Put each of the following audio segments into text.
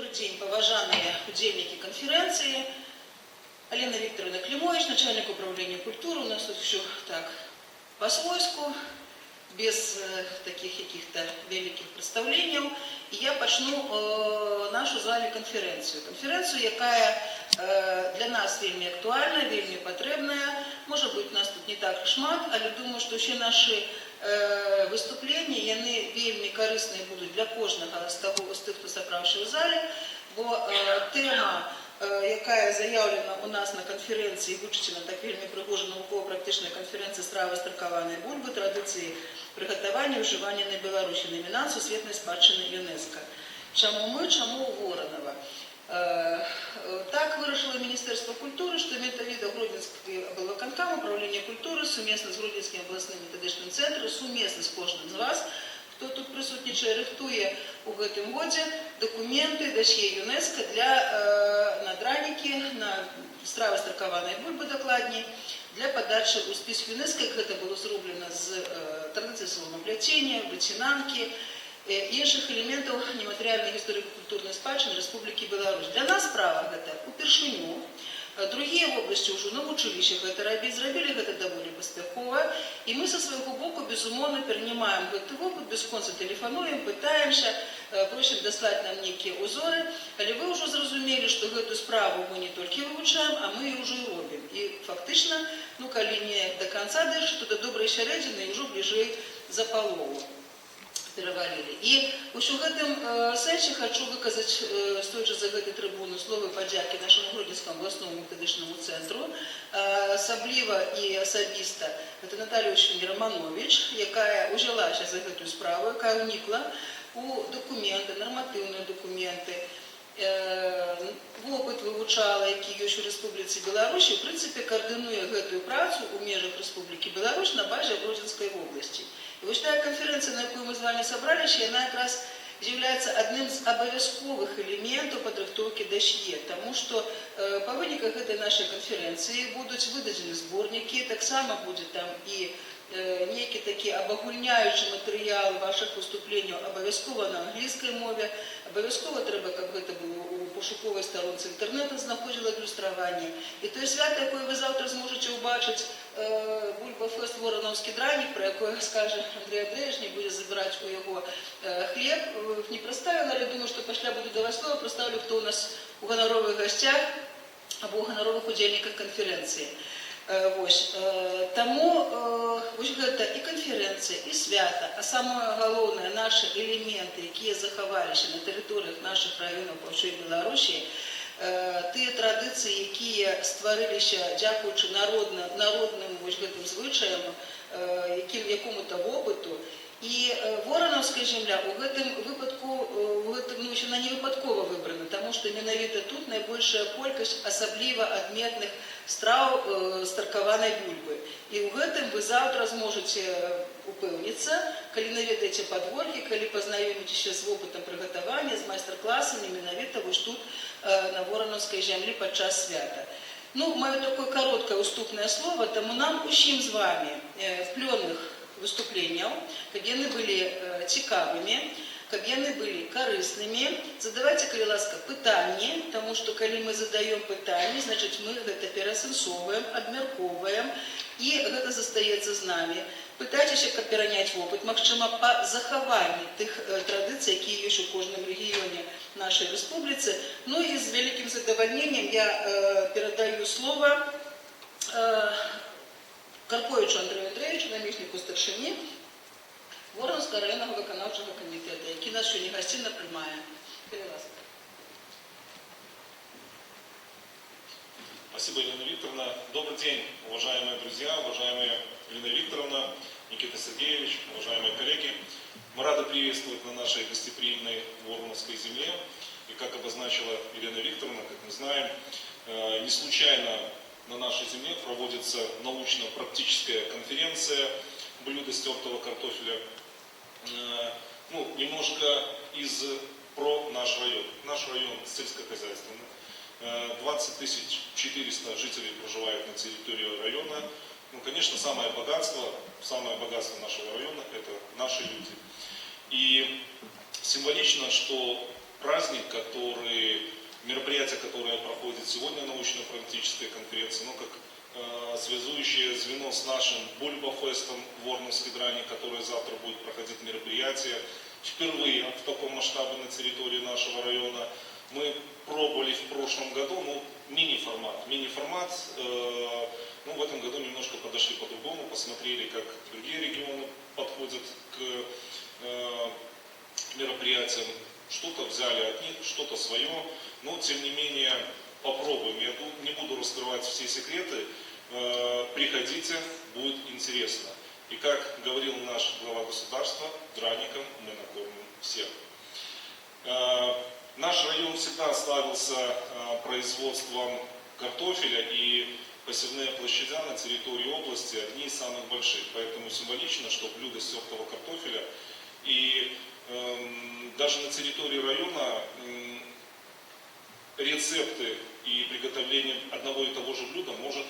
Добрый день, поважанные удельники конференции. Алена Викторовна Климович, начальник управления культуры. У нас тут еще так по-свойску, без таких каких-то великих представлений. І я почну нашу з вами конференцію. Конференцію, яка для нас вельми актуальна, вельми потрібна. Може бути, у нас тут не так шмат, але думаю, що ще наші виступлення, вони вельми корисні будуть для кожного з тих, хто зібрався в залі, бо тема, яка заявлена у нас на конференції, вичитана так вельми пригожа науково-практична конференція «Страва старкованої бульби. Традиції приготування і вживання на Білорусі. Номінант Сусвітньої спадщини ЮНЕСКО». Чому ми, чому Воронова? Так вирішило Міністерство культури, що Метавіда Гродненський облвиконком, управління культури, сумісно з Гродненським обласним методичним центром, сумісно з кожним з вас, хто тут присутнічає, рихтує у гэтым годзе документы досье ЮНЕСКО для надраники, на стравы старкованой бульбы докладней, для подачи у список ЮНЕСКО, як гэта было зроблено з традиції соломоплетения, вытянанки, інших елементів нематеріальної історико-культурної спадщини Республіки Білорусь. Для нас справа гэта упершыню. Другие области уже на училищах это робить, зробили это довольно поспехово. И мы со своего боку, безумовно, перенимаем этот опыт, бесконце телефонуем, пытаемся, просим дослать нам некие узоры. Але вы уже зразумели, что эту справу мы не только вывучаем, а мы ее уже и робим. И фактично, ну, коли не до конца дальше, то до доброй середины уже ближе за полову перавалілі. І у гэтым сэнсе хочу выказаць, стоячы за гэтай трыбуны, словы падзякі нашаму Гродненскому обласному методычнаму цэнтру. Асабліва і асабіста гэта Наталія Ольшевна Романович, якая ўзялася за гэтую справу, якая ўнікла у документы, нарматыўныя документы, вопыт вывучала, які ёсць у Рэспубліцы Беларусь, і, в прынцыпе, каардынуе гэтую працу ў межах Рэспублікі Беларусь на базе Гродзенскай вобласці. И вот такая конференция, на якую мы с вами собрались, она как раз является одним из обовязковых элементов подготовки досье, потому что по выниках этой нашей конференции будут выдадены сборники, так само будет там и некий такие обагульняющие материалы ваших выступлений обовязково на английской мове, обовязково треба, как это было у пошуковой сторонці интернета знаходило иллюстрирование. И то свято, якое вы завтра зможете убачить, Бульба-фест Вороновський драник, про якое скаже Андрей Андреевич, не буде забирати у його хліб, не проставила, але думаю, що після буду давати слово, проставлю, хто у нас у гонорових гостях або у гонорових удельниках конференції. Тому ось гэта і конференція, і свята, а самое галоўнае, наши элементы, якія захаваліся на тэрыторыях наших районаў па ўсёй Беларусі, тыя традыцыі, якія стварыліся дзякуючы народным вось гэтым звычаям, якому-то вопыту. І Воронаўская земля у гэтым выпадку, ну, она не выпадкова выбрана, тому што менавіта тут найбольшая колькасць асабліва адметных страў старкаванай бульбы. І ў гэтым вы завтра зможаце упэўніцца, калі наведаеце падворкі, калі пазнаёміцеся з вопытам прыгатавання, з майстар-класамі менавіта вось тут на Воронаўскай зямлі падчас свята. Ну, маё такое кароткае уступнае слово, таму нам усім з вами плённых выступленняў, каб яны былі цікавымі, каб яны былі карыснымі. Задавайце, калі ласка, пытанні, таму што калі мы задаем пытанні, значыць мы гэта пераасэнсоўваем, абмяркоўваем, і гэта застаецца з намі. Пытайцеся, каб пераняць вопыт, магчыма, па захаванні тых традыцый, якія ёсць у кожным рэгіёне нашай рэспубліцы. Ну і з вялікім задавальненнем я перадаю слово Карповичу Андрею Андреевичу, намесніку старшыні Воронаўскага районнага выканаўчага камітэта, які нас сёння гасцінна прымае. Спасибо, Елена Викторовна. Добрый день, уважаемые друзья, уважаемая Елена Викторовна, Никита Сергеевич, уважаемые коллеги. Мы рады приветствовать на нашей гостеприимной Воронаўской земле. И как обозначила Елена Викторовна, как мы знаем, не случайно на нашей земле проводится научно-практическая конференция «Блюда с тертого картофеля». Ну, немножко про наш район. Наш район сельскохозяйственный. 20 400 жителей проживают на территории района. Ну, конечно, самое богатство нашего района – это наши люди. И символично, что праздник, мероприятие, которое проходит сегодня, научно-практическая конференция, как связующее звено с нашим Бульба-фестом в Воронежской Дране, которое завтра будет проходить мероприятие. Впервые в таком масштабе на территории нашего района. Мы пробовали в прошлом году, мини-формат. В этом году немножко подошли по-другому, посмотрели, как другие регионы подходят к мероприятиям. Что-то взяли от них, что-то свое, но тем не менее попробуем. Я не буду раскрывать все секреты. Приходите, будет интересно. И как говорил наш глава государства, драником мы накормим всех. Наш район всегда славился производством картофеля, и посевные площадя на территории области одни из самых больших. Поэтому символично, что блюдо с тертого картофеля и даже на территории района рецепты и приготовление одного и того же блюда может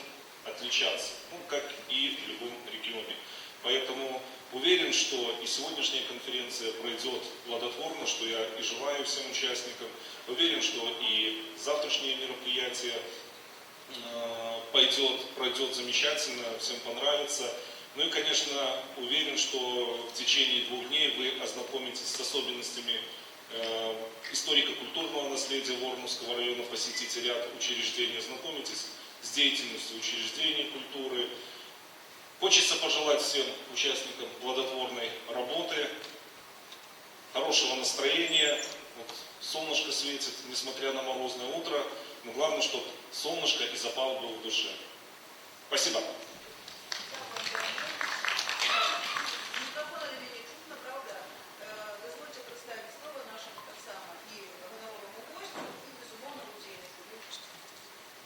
отличаться, как и в любом регионе. Поэтому уверен, что и сегодняшняя конференция пройдет плодотворно, что я и желаю всем участникам. Уверен, что и завтрашнее мероприятие пройдет замечательно, всем понравится. Ну и, конечно, уверен, что в течение 2 дней вы ознакомитесь с особенностями историко-культурного наследия Воронежского района, посетите ряд учреждений, ознакомитесь с деятельностью учреждений культуры. Хочется пожелать всем участникам плодотворной работы, хорошего настроения. Солнышко светит, несмотря на морозное утро, но главное, чтобы солнышко и запал был в душе. Спасибо.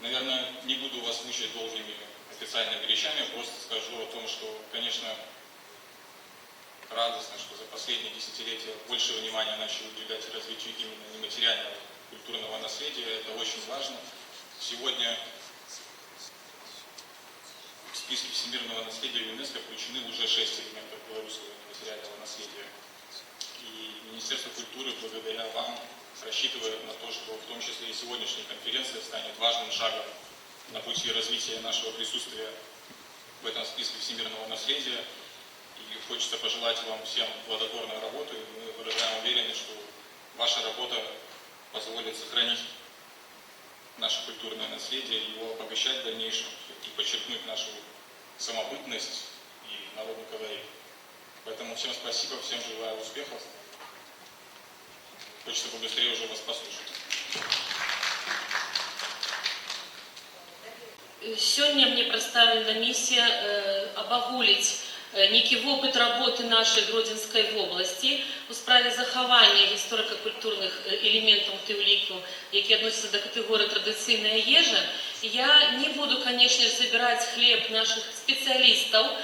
Наверное, не буду вас мучить долгими официальными речами, просто скажу о том, что, конечно, радостно, что за последние десятилетия больше внимания начали уделять развитию именно нематериального культурного наследия. Это очень важно. Сегодня в списке всемирного наследия ЮНЕСКО включены уже 6 элементов белорусского нематериального наследия. И Министерство культуры, благодаря вам, рассчитывая на то, что в том числе и сегодняшняя конференция станет важным шагом на пути развития нашего присутствия в этом списке всемирного наследия. И хочется пожелать вам всем плодотворной работы. Мы выражаем уверенность, что ваша работа позволит сохранить наше культурное наследие, его обогащать в дальнейшем и подчеркнуть нашу самобытность и народный колорит. Поэтому всем спасибо, всем желаю успехов. Хочется побыстрее уже вас послушать. Сегодня мне представлена миссия обагулить некий опыт работы нашей Гродзенской области у справе заховання історико-культурних елементів Тивліку, які відносяться до категорії традиційна їжа. Я не буду, конечно же, забирать хлеб наших специалистов,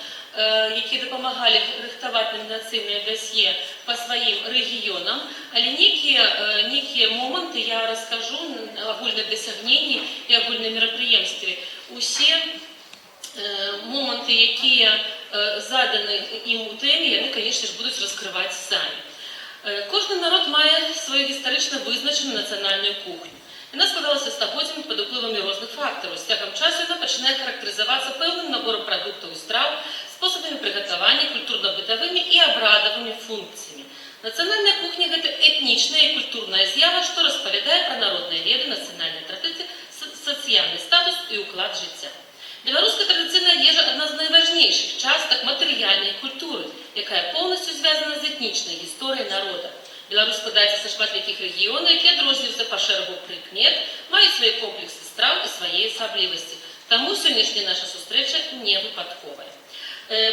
які допомагали рихтувати номінаційне досьє по своїм регіонам, але некие моменти я розкажу, огульне досягнення і огульне мероприємство. Усі моменти, які задані їм у темі, вони, звісно ж, будуть розкривати самі. Кожен народ має свою історично визначену національну кухню. Вона складалася стагоддями під впливами різних факторів. З тягом часу вона починає характеризуватися певним набором продуктів і страв, способами приготування, культурно-бытовыми і обрядовими функціями. Національна кухня – це етнічна і культурна з'ява, що розповідає про народні веди, національні традиції, соціальний статус і уклад життя. Білоруська традиційна їжа – одна з найважніших часток матеріальної культури, яка повністю зв'язана з етнічною історією народу. Білорусь складається з шматликих регіонів, які відрізняються по шерегу прикмет, мають свої комплекси страв і свої особливості. Тому сьогоднішня наша зустріча не випадкова.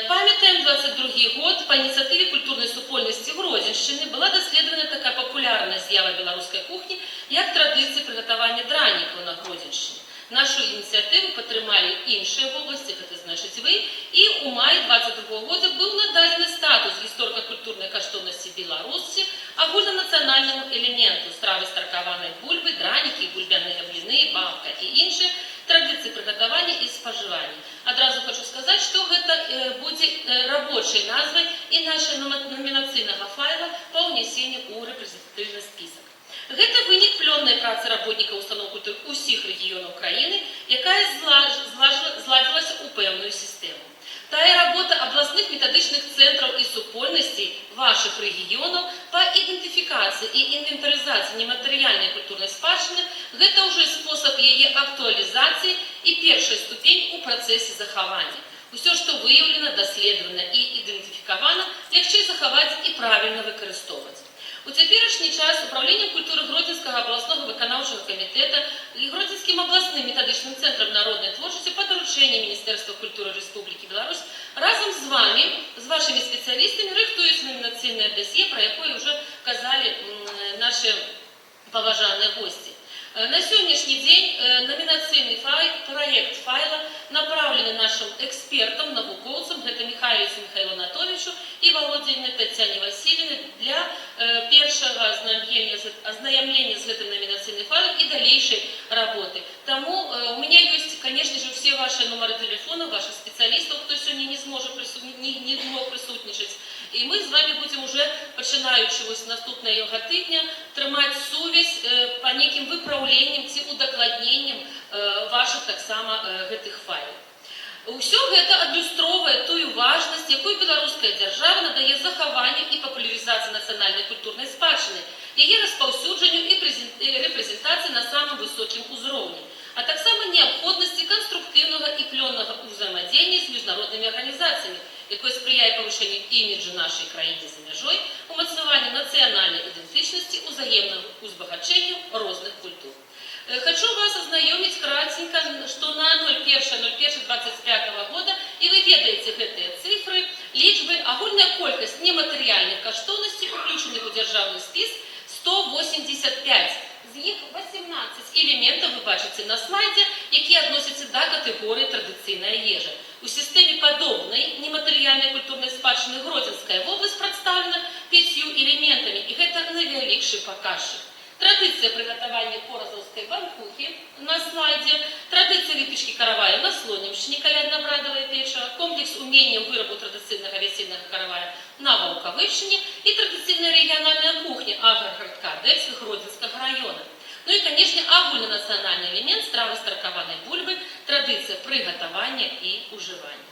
Пам'ятаємо 22-й год, по ініціативі культурної супольності Гродзенщини була досліджена така популярна з'ява білоруської кухні, як традиції приготування драників на Гродзенщині. Нашу ініціативу підтримали інші в області, це значить ви, і у маї 22-го року був нададений статус історико-культурної коштовності Білорусі огульнонаціональному елементу страви старкованої бульби, драники, бульбяні блини, бабка і інші традиції приготування і споживання. Одразу хочу сказати, що це буде робочою назвою і нашого номінаційного файла по внесенню у репрезентативний список. Гэта вынік плённай працы работнікаў устаноў культуры ўсіх рэгіёнаў краіны, якая зладзілася ў пэўную сістэму. Тая работа абласных метадычных цэнтраў і супольнасцей вашых рэгіёнаў па ідэнтыфікацыі і інвентарызацыі нематэрыяльнай культурнай спадчыны – гэта ўжо спосаб яе актуалізацыі і першая ступень у працэсе захавання. Усё, што выяўлена, даследавана і ідэнтыфікавана, лягчэй захаваць і правільна выкарыстоўваць. У цяперашні час Управленнем культуры Гродзенскага абласнога выканаўчага камітэта і Гродзенскім абласным метадычным цэнтрам народнай творчасці па даручэнні Міністэрства культуры Рэспублікі Беларусь разам з вами, з вашымі спецыялістамі, рыхтуюць намінацыйнае дасье, пра якое ўжо казалі нашы паважаныя госці. На сегодняшний день номинацийный проект файла направлен нашим экспертам, навуковцам, это Михайловичу Михаилу Анатольевичу и Володине Татьяне Васильевне для первого ознакомления с этим номинацийным файлом и дальнейшей работы. Тому у меня есть, конечно же, все ваши номеры телефонов, ваших специалистов, кто сегодня не мог присутничать. И мы с вами будем уже, починаючи с наступного тижня, тримати сувязь по неким виправленням ці удокладненням ваших так само гэтых файлів. Усё гэта адлюстроўвае тую важнасць, якую беларуская дзяржава надае захаванню і папулярызацыі нацыянальнай культурнай спадчыны, яе распаўсюджанню і рэпрэзентацыі на самым высокім узроўні, а таксама неабходнасці канструктыўнага і плённага ўзаемадзеяння з міжнароднымі арганізацыямі, якое спрыяе павышэнню іміджу нашай краіны за мяжой, умацаванню нацыянальнай ідэнтычнасці, узаемнаму узбагачэнню розных культур. Хочу вас ознакомить кратенько, что на 01.01.25 года, и вы ведаете гэтыя цифры, лічбы, агульная колькасць нематэрыяльных каштоўнасцей, уключаных у дзяржаўны спіс, 185. З іх 18 элементаў вы бачыце на слайдзе, якія адносяцца да катэгорыі традыцыйная ежа. У сістэме падобнай нематэрыяльнай культурнай спадчыны Гродзенская вобласць прадстаўлена 5 элементамі, і гэта найвялікшы паказчык. Традиция приготовления корозовской банкухи на слайде, традиция выпечки каравая на Слонімщині, колядно-брадовая печа, комплекс умения выработки традиционного весеннего каравая на Волковыщине и традиционная региональная кухня агрогородка Дельского Гродзенского района. Ну и, конечно, агульнонациональный элемент стравы старкованной бульбы, традиция приготовления и уживания.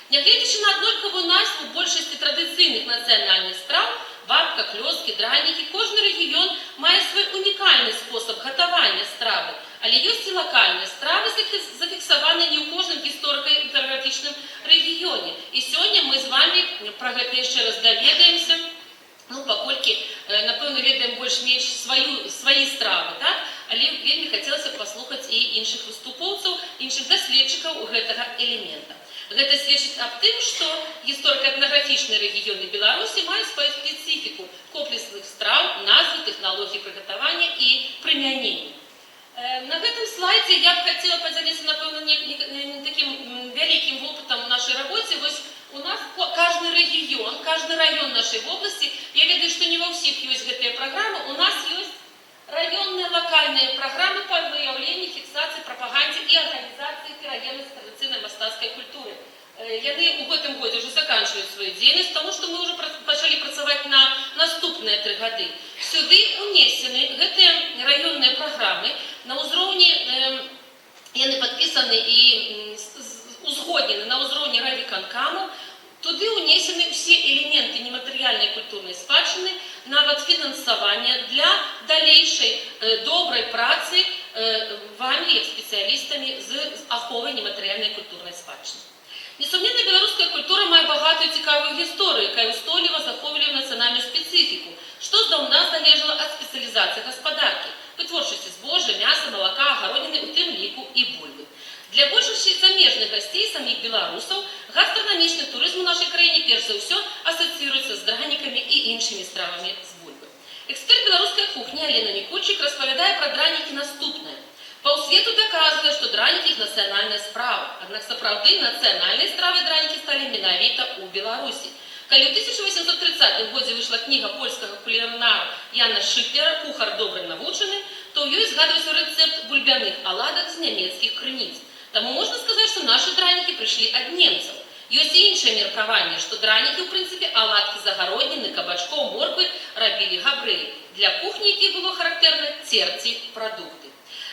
Нягледзячы на аднолькавую назву большасці традыцыйных нацыянальных страў, бабка, клёскі, дранікі, кожны рэгіён мае свой унікальны спосаб гатавання стравы, але ёсць і лакальныя стравы, зафіксаваныя не ў кожным гісторыка-інтэграфічным рэгіёне. І сёння мы з вами пра гэта яшчэ раз даведаемся, паколькі, напэўна, ведаем больш-менш свае стравы, так? Але вельмі хацелася паслухаць і іншых выступоўцаў, іншых даследчыкаў гэтага элемента. Гэта сведчыць аб тым, што гісторыка-этнаграфічныя рэгіёны Беларусі маюць сваю спецыфіку комплексных страў, назвы, тэхналогій прыгатавання і прымянення. На гэтым слайдзе я б хацела падзяліцца, напэўна, такім вялікім вопытам у нашай рабоце. Вось у нас кожны рэгіён, кожны раён нашай вобласці, я ведаю, што не ва ўсіх ёсць гэтыя праграмы, у нас ёсць раённыя лакальныя праграмы па выяўленні, фіксацыі, прапагандзе і арганізацыі пераемнасці традыцыйнай мастацкай культуры. Яны ў гэтым годзе ўжо заканчваюць сваю дзейнасць, таму што мы ўжо пачалі працаваць на наступныя 3 гады. Сюды унесены гэтыя раённыя праграмы на ўзроўні, яны падпісаны і узгоднены на ўзроўні райвыканкаму. Туды унесены все элементы нематэрыяльнай культурнай спадчыны, нават фінансавання для далейшай добрай працы вамі, як спецыялістамі з аховай нематэрыяльнай культурнай спадчыны. Несумненна, беларуская культура мае багатую цікавую гісторыю, якая ўстойліва захоўвае нацыянальную спецыфіку, што здаўна залежала ад спецыялізацыі гаспадаркі, вытворчасці збожжа, мяса, малака, агародніны, у тым ліку і бульбы. Для большасці замежных гасцей, самих беларусаў, гастранамічны турызм у нашай краіне перш за ўсё асацыюецца з дранікамі і іншымі стравамі з бульбы. Эксперт беларускай кухні Алена Мікульчык распавядае пра дранікі наступнае. Паўсвету даказвае, што дранікі іх нацыянальная справа. Аднак сапраўды нацыянальнай стравай дранікі сталі менавіта ў Беларусі. Калі ў 1830 годзе выйшла кніга польскага кулінара Яна Шыклера «Кухар добры навучаны», то ў ёй згадваецца рэцэпт бульбяных аладак з нямецкіх крыніц. Таму можна сказаць, што нашы дранікі прыйшлі ад немцаў. Ёсць і іншае меркаванне, што дранікі, у прынцыпе, аладкі загародніны, кабачкоў, морквы рабілі габрэі. Для кухні, якіх было характэрна церці прадукты.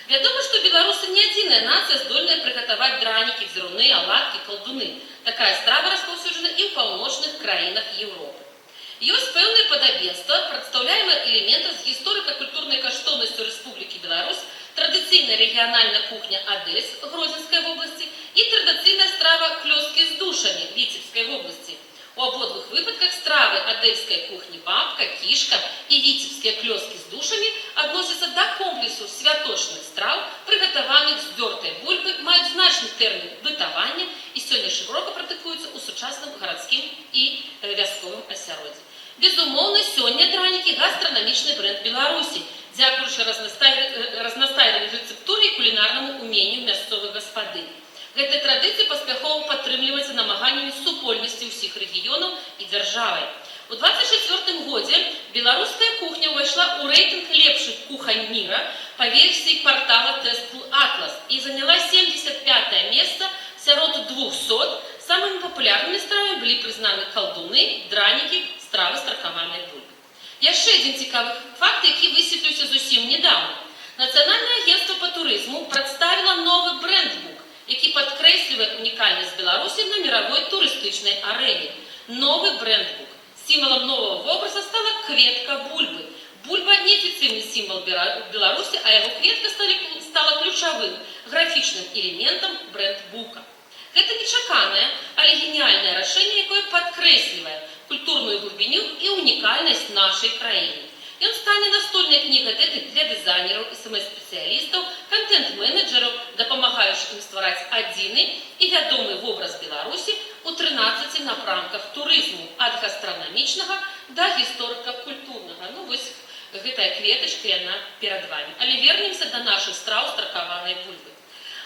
Вядома, што беларусы не адзіная нацыя, здольная прыгатаваць дранікі, дзіруны, аладкі, калдуны. Такая страва распаўсюджана і ў паўночных краінах Еўропы. Ёсць пэўнае падабенства, прадстаўляемае элемента з гісторыка-культурнай каштоўнасцю Рэспублікі Беларусь, традыцыйная рэгіянальная кухня Адэс Гродзенскай вобласці і традыцыйная страва клёскі з душамі Віцебскай вобласці. У абодвух выпадках стравы адельскай кухні бабка, кішка і віцебскія клёскі з душамі адносяцца да комплексу святочных страў, прыгатаваных з дзёртай бульбы, маюць значны тэрмін бытавання і сёння шырока практыкуюцца ў сучасным гарадскім і вясковым асяроддзі. Безумоўна, сёння дранікі гастранамічны брэнд Беларусі, дзякуючы разнастайнай рэцэптуры і кулінарнаму уменню мясцовых гаспадынь. Гэтая традыцыя паспяхова падтрымліваецца намаганнямі супольнасці ўсіх рэгіёнаў і дзяржавай. У 24-м годзе беларуская кухня ўвайшла ў рэйтынг лепшых кухань міра па версіі партала Testful Atlas і заняла 75-е месца сярод 200. Самымі папулярнымі стравамі былі прызнаны калдуны, дранікі, стравы з таркаванай бульбы. Яшчэ адзін цікавы факт, які высветліўся зусім недавно. Нацыянальнае агенцтва па турызму прадставіла новы брэндбук, які падкрэслівае унікальнасць Беларусі на міравой турыстычнай арэне. Новы брэндбук. Сімвалам новага вобраза стала кветка бульбы. Бульба – неафіцыйны сімвал Беларусі, а яго кветка стала ключавым графічным элементам брэндбука. Гэта нечаканае, але геніяльнае рашэнне, якое падкрэслівае культурную глыбіню і унікальнасць нашай краіны. Ён стане настольнай кнігай для дызайнераў і самаспецыялістаў, контент-менеджераў, дапамагаючых ім ствараць адзіны і вядомы вобраз Беларусі у 13 напрамках турызму, ад гастранамічнага да гісторыка-культурнага. Ну, вось гэтая кветачка, яна перад вамі. Але вернемся да нашых страў з таркаванай бульбы.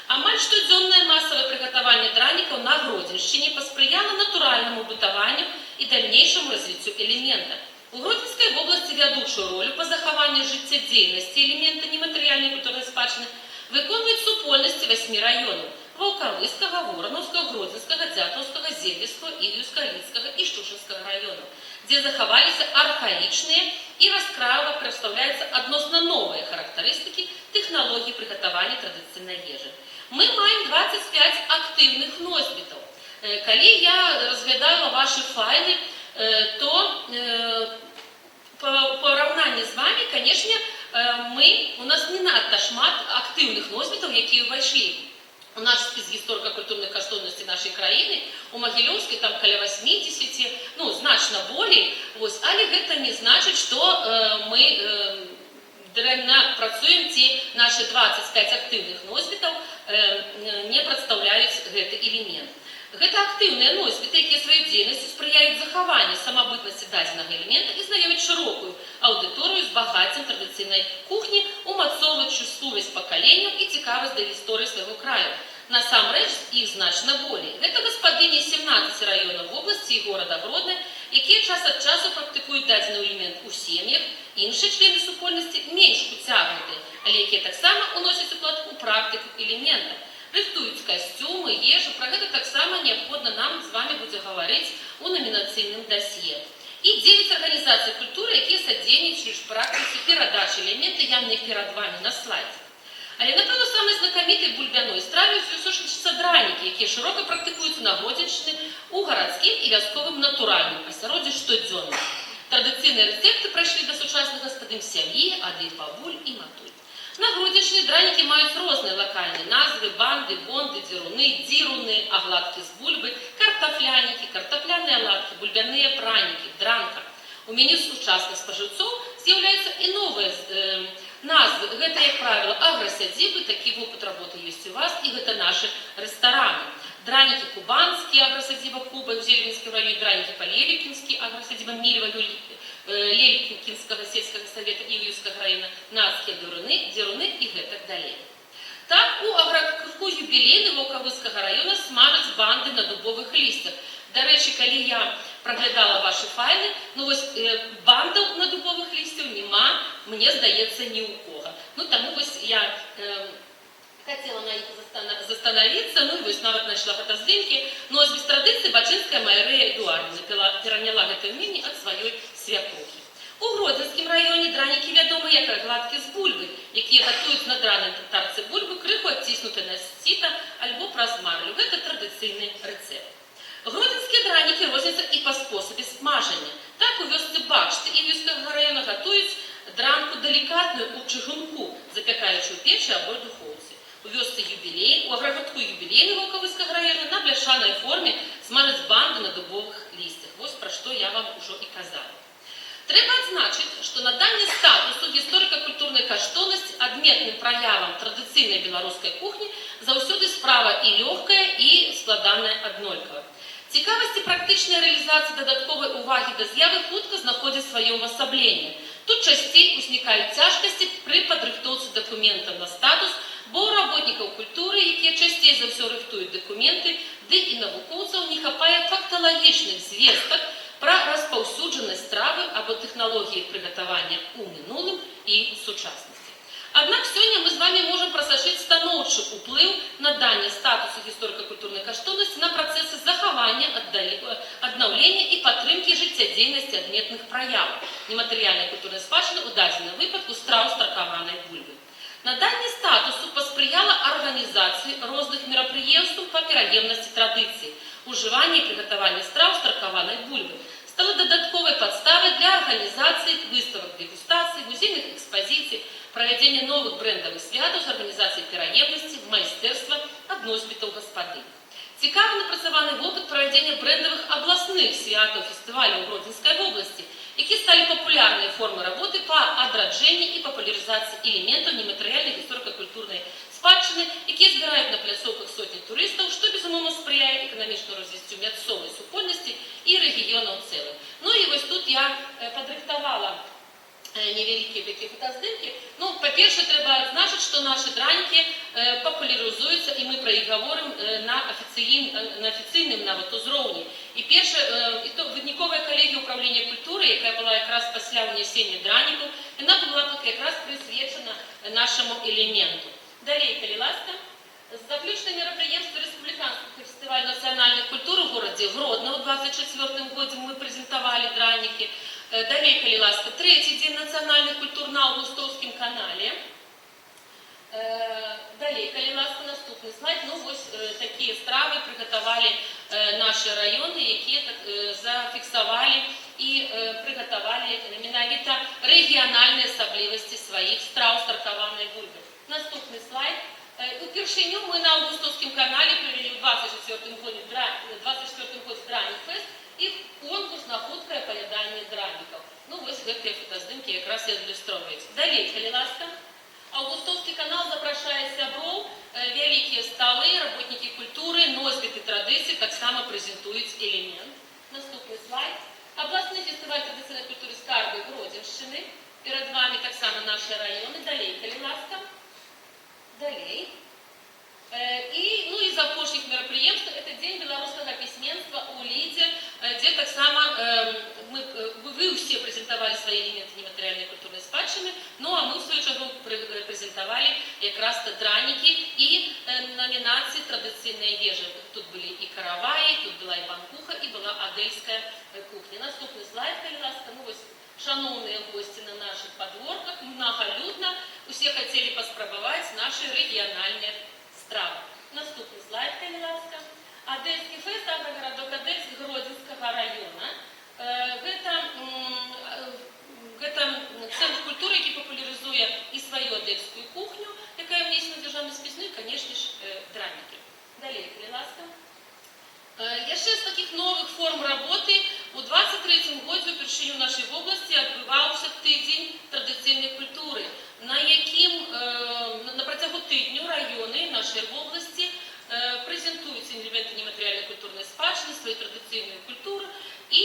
Амаль штодзённае масавае прыгатаванне дранікаў на Гродзеншчыне паспрыяла натуральнаму бытаванню і дальнейшаму развіццю элемента. У Гродзенскай вобласці вядучую ролю па захаванні жыццядзейнасці элемента нематэрыяльнай культурнай спадчыны выконваюць супольнасці 8 раёнаў – Ваўкавыскага, Воранаўскага, Гродзенскага, Дзятаўскага, Зельвіцкага, Ільюска, Ліцкага і Штушынскага раёнаў, дзе захаваліся архаічныя і раскрава прадстаўляюцца адносна новыя характарыстыкі тэхналогій прыгатавання традыцыйнай ежы. Мы маем 25 актыўных носьбітаў. Калі я разглядала ваши файлы, то по параўнанні з вами, конечно, у нас не надта шмат актыўных носьбітаў, якія ўвайшлі у наш спіс гісторыка-культурных каштоўнасцей нашай краіны. У Магілёўскай там каля 80, ну, значна болей. Але гэта не значыць, што мы дрэнна працуем, ці наши 25 актыўных носьбітаў не прадстаўляюць гэты элемент. Гэта актыўныя носьбіты, якія сваёй дзейнасцю спрыяюць захаванню самабытнасці дадзенага элемента і знаёмяць шырокую аўдыторыю з багаццем традыцыйнай кухні, умацоўваючы сувязь пакаленняў і цікавасць да гісторыі свайго краю. Насамрэч, іх значна болей. Гэта гаспадыні 17 раёнаў вобласці і горада Гродна, якія час ад часу практыкуюць дадзены элемент у сем'ях, іншыя члены супольнасці менш уцягнутыя, але якія таксама ўносяць уклад у практыку элемента. Рыхтуюць касцюмы, ежу, пра гэта таксама неабходна нам з вами будзе гаварыць у намінацыйным дасье. І 9 арганізацый культуры, якія садзейнічаюць практыцы перадачы элемента, яны перад вами на слайдзе. Але, напэўна, самай знакамітай бульбяной страве ўсё ж дранікі, якія шырока практыкуюцца на Гродзеншчыне ў гарадскім і вясковым натуральным асяроддзі штодзённа. Традыцыйныя рэцэпты прайшлі да сучасных гаспадынь сям'і, ады, павуль і матуль. На Гродзеншчыне дранікі маюць розныя лакальныя назвы: банды, бонды, дзіруны, дзіруны, агладкі з бульбы, картафлянікі, картапляныя аладкі, бульбяныя пранікі, дранка. У меню сучасных спажыўцоў з'яўляюцца і новыя назвы. Гэта, як правіла, аграсядзібы, такі вопыт работы ёсць у вас, і гэта нашы рэстараны. Дранікі кубанскі, аграсядзіба Куба, у Зельвінскім раёне дранікі па-лелікінскі, аграсядзіба Мілева, Лелікінскага сельскага савета і Ільюскага раёна, нацкія дзіруны і гэтак далей. Так, у агракружку юбілейны Ваўкавыскага раёна смажаць банды на дубовых лісцях. До рэчы, калі я праглядала ваши файлы, ну вось бандаў на дубовых лісцях няма, мне здаецца, ні ў кога. Ну, таму вось я хотела на іх застановиться, ну і вось нават знайшла фотаздымкі, но з без традыцыі бачынская Майрыя Эдуардовна пераняла гэта ўменне ад сваёй свякрухі. У Гродзенскім раёне дранікі вядомы як гладкі з бульбы, якія гатуюць на дранай тарцы бульбы, крыху адціснуты на сіта альбо праз марлю. Гэта традыцыйны рэцэпт. Гродзенскія дранікі розняцца і па спосабе смажання. Так у вёсцы Бакшты і Вюскага раёна гатуюць дранку далікатную у чыгунку, запякаючы ў печы або духоўцы. У вёсцы Юбілей, у аграгатку юбілейнага Ваўкавыскага раёна на бляшанай форме смажаць банды на дубовых лісцях. Вось пра што я вам ужо і казала. Трэба адзначыць, што наданне статусу гісторыка-культурнай каштоўнасці адметным праявам традыцыйнай беларускай кухні заўсёды справа і лёгкая, і складаная аднолькава. Цікавасць і практычная рэалізацыя дадатковай увагі да з'явы хутка знаходзяць сваё ўвасабленне. Тут часцей узнікаюць цяжкасці пры падрыхтоўцы дакументаў на статус, бо у работнікаў культуры, якія часцей за ўсё рыхтуюць дакументы, ды і навукоўцаў не хапае факталагічных звестак пра распаўсюджанасць стравы або тэхналогіі прыгатавання ў мінулым і сучаснасці. Аднак сёння мы з вами можам прасачыць станоўчы ўплыў надання статусу гісторыка-культурнай каштоўнасці на працэсы захавання, аднаўлення і падтрымкі жыццядзейнасці адметных праяваў нематэрыяльнай культурнай спадчыны ў дадзеным выпадку страў з таркаванай бульбы. Наданне статусу паспрыяла арганізацыі розных мерапрыемстваў па пераемнасці традыцый, ужывання і прыгатавання страў з таркаванай бульбы, стала дадатковай падставай для арганізацыі выставак дэгустацый, музейных экспазіцый, правядзення новых брэндавых святаў з арганізацыяй пераемнасці, майстэрства ад носьбітаў гаспадынь. Цікавы напрацаваны вопыт правядзення брэндавых абласных святаў фестываляў у Гродзенскай вобласці, які сталі папулярнай формай работы па адраджэнні і папулярызацыі элементаў нематэрыяльнай гісторыка-культурнай спадчыны, якія збіраюць на пляцоўках сотні турыстаў, што, безумоўна, спрыяе эканамічнаму развіццю мясцовай супольнасці і рэгіёна ў цэлым. Ну і вось тут я падрыхтавала невялікія такія фотаздымкі. Ну, па-першае, трэба адзначыць, што нашы дранікі папулярызуюцца, і мы пра іх гаворым на афіцыйным нават узроўні. І першая, выніковая калегія ўправлення культуры, якая была якраз пасля ўнясення дранікаў, яна была якраз прысвечана нашаму элементу. Далей, калі ласка, заключнае мерапрыемства рэспубліканскага фестывалю нацыянальных культур у горадзе Гродна ў 24-м годзе мы прэзентавалі дранікі. Далей, калі ласка, трэці дзень нацыянальных культур на Аўгустоўскім канале. Далей, калі ласка, наступны слайд. Ну, вось такія стравы прыгатавалі нашы раёны, якія зафіксавалі і прыгатавалі менавіта рэгіянальныя асаблівасці сваіх страў з таркаванай бульбы. Наступны слайд. Упершыню мы на Аўгустоўскім канале правялі ў 24-м годзе дранік фэст і конкурс на хуткае паяданне дранікаў. Ну, вось гэтыя фотаздымкі якраз і адлюстроўваюць. Далей, калі ласка. Аўгустоўскі канал запрашае сяброў, вялікія сталы, работнікі культуры, носьбіты традыцый таксама прэзентуюць элемент. Наступны слайд. Абласны фестываль традыцыйнай культуры скарбы Гродзеншчыны. Перад вами таксама нашы раёны. Далей, калі ласка. Далей. І, ну, из апошніх мерапрыемстваў это дзень беларускага пісьменства ў Лідзе, дзе таксама вы ўсе прэзентавалі свае элементы нематэрыяльнай культурнай спадчыны, ну а мы ў сваю чаргу прэзентавалі якраз дранікі і намінацыі традыцыйнай ежы. Тут былі і караваі, тут была і банкуха, і была адельская кухня. Наступны слайд, калі ласка. Ну, вось шаноўныя госці на нашых падворках, многалюдна, усе хацелі паспрабаваць нашы рэгіянальныя стравы. Наступны слайд, калі ласка. Адельскі фэст, аграгарадок Адельск Гродзенскага раёна. Гэта цэнтр культуры, які папулярызуе і сваю адельскую кухню, якая ўнесена ў дзяржаўны спіс, ну і, канешне ж, дранікі. Далей, калі ласка. Яшчэ з такіх новых форм работы у 23-м годзе упершыню нашай вобласці адбываўся тыдзень традыцыйнай культуры, на якім на працягу тыдню раёны нашай вобласці прэзентуюць элементы нематэрыяльнай культурнай спадчыны, сваю традыцыйную культуру, і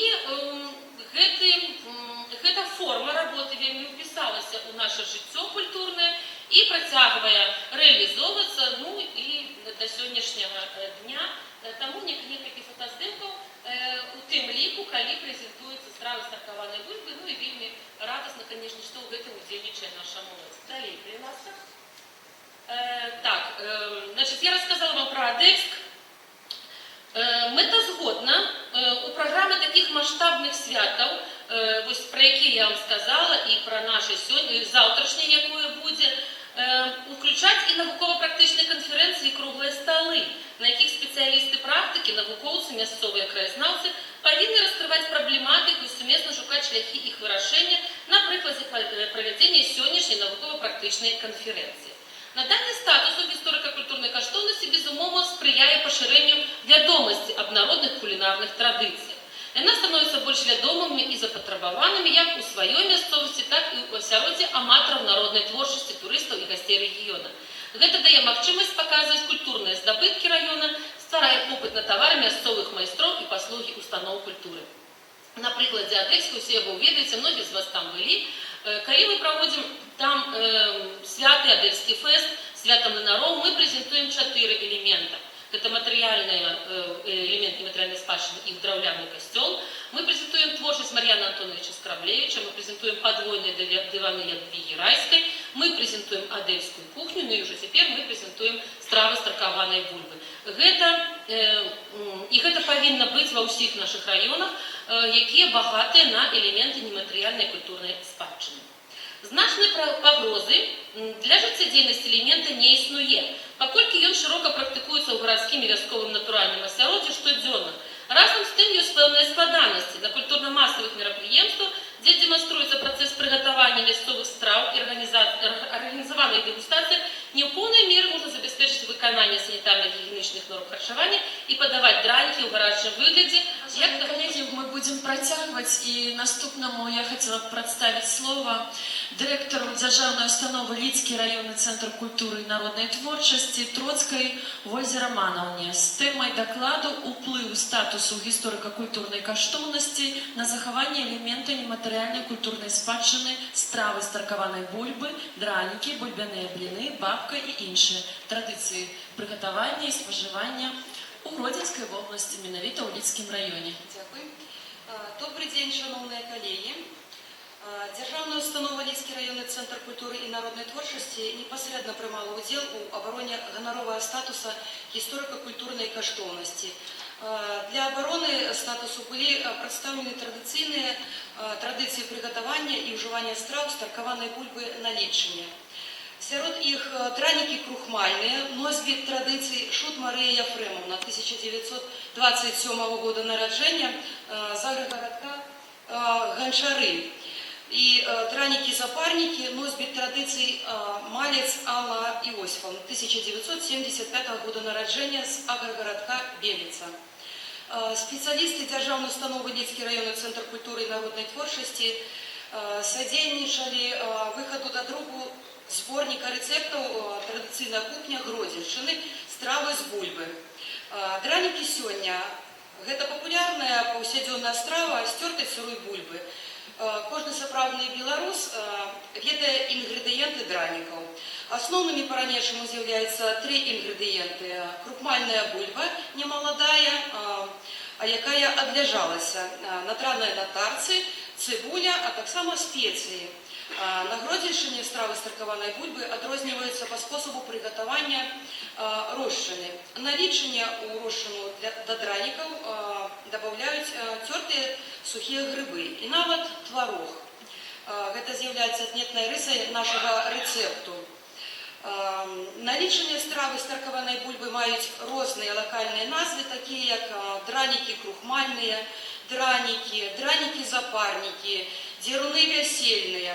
гэта форма работы вельмі ўпісалася ў наша жыццё культурнае і працягвае рэалізоўвацца, ну і да сённяшняга дня. Таму некалькі фотаздымкаў у тым ліку, калі прэзентуюцца стравы з таркаванай бульбы, ну і вельмі радасна, канешне, што ў гэтым удзельнічае наша моладзь. Далей, калі ласка. Значит, я рассказала вам про Адельск. Мэтазгодна у программы таких масштабных святаў, про які я вам сказала, і про наше завтрашнє, якое буде, включать і навукова-практичні конференції, круглі столи, на яких спеціалісти практики, науковці, місцеві краєзнавці повинні розкривати проблематику і сумісно шукати шляхи їх вирішення на прикладі проведення сьогоднішньої науково-практичної конференції. Надання статусу історико-культурної коштовності, безумовно, сприяє поширенню відомості об народних кулінарних традиціях. Яна становиться більш відомими і запотребованими як у своїй місцевості, так і у осяроддзі аматорів народної творчості, туристів і гостей регіону. Гэта дае магчымасць паказваць культурныя здабыткі раёна, стварае попыт на тавары мясцовых майстроў і паслугі устаноў культуры. На прыкладзе Адельска, усе яго ведаеце, многія з вас там былі. Калі мы праводзім там святы, Адельскі фэст, свята млынароў, мы прэзентуем 4 элемента. Это материальный элемент нематериальной спадщины, их драўляны костёл. Мы презентуем творчесть Марьяны Антоновича Скраблевича, мы презентуем подвойные диваны Ядвиги Райской, мы презентуем адельскую кухню, ну и уже теперь мы презентуем стравы старкаванай бульбы. Гэта павінна быць ва ўсіх наших районах, якія багатыя на элементы нематэрыяльнай культурнай спадчыны. Значнай пагрозы для жыццядзейнасці элемента не існуе, паколькі ён шырока практыкуецца ў гарадскім і вясковым натуральным асяроддзі штодзённа. Разам з тым ёсць пэўныя складанасці на культурна-масавых мерапрыемствах, дзе дэманструецца працэс прыгатавання мясцовых страў і арганізаваная дэгустацыя, не ў поўнай меры можна забяспечыць выкананне санітарна-гігіенічных норм харчавання і падаваць дранікі ў гарачым выглядзе. Коллеги, мы будем протягивать, и наступному я хотела представить слово директору державной установы Лидский районный центр культуры и народной творчести Троцкой Вользе Романовне с темой докладу «Уплыв статусу историко-культурной каштовности на захование элемента нематериальной культурной спадщины, стравы старкаванай бульбы, драники, бульбяные блины, бабка и іншие традиции приготовления и споживания у Гродзенской области, менавіта ў Лідскім раёне. Дякую. Добрый день, шановные коллеги. Державная установа Лидский районный центр культуры и народной творчести непосредственно принимала удел у обороне гонорового статуса историко-культурной каштовности. Для обороны статусу были представлены традиционные традиции приготовления и уживания страв старкаванной бульбы на Лідщині. Сярод іх дранікі крухмальныя, носьбіт традыцый Шут Марыя Ефремовна, 1927 года нараджэння, з аграгарадка Ганчары. І дранікі-запарнікі, носьбіт традыцый Малец Алла Иосифовна, 1975 года нараджэння, з аграгарадка Белица. Специалисты Державной установы Лидский районный центр культуры и народной творчести содейничали выходу до другу сборника рецептов «Традиционная кухня Гродзеншчыны. Стравы з бульбы». Дранікі сёння – гэта папулярная паўсядзённая страва сцёртай сырой бульбы. Кожны сапраўдны беларус ведае інгрэдыенты дранікаў. Асноўнымі па-ранейшаму з'яўляюцца 3 інгрэдыенты. Крухмальная бульба, немаладая, а якая адляжалася, натраная на тарцы, цыбуля, а таксама спецыі. На Гродзеншчыне стравы старкаванай бульбы адрозніваюцца па спосабу прыгатавання рошчыны. На Лідчыне ў рошчыну да дранікаў дабаўляюць цёртыя сухія грыбы і нават тварог. Гэта з'яўляецца адметнай рысай нашага рэцэпту. На Лідчыне стравы старкаванай бульбы маюць розныя лакальныя назвы, такія як дранікі крухмальныя, дранікі-запарнікі, дзеруны вясельныя.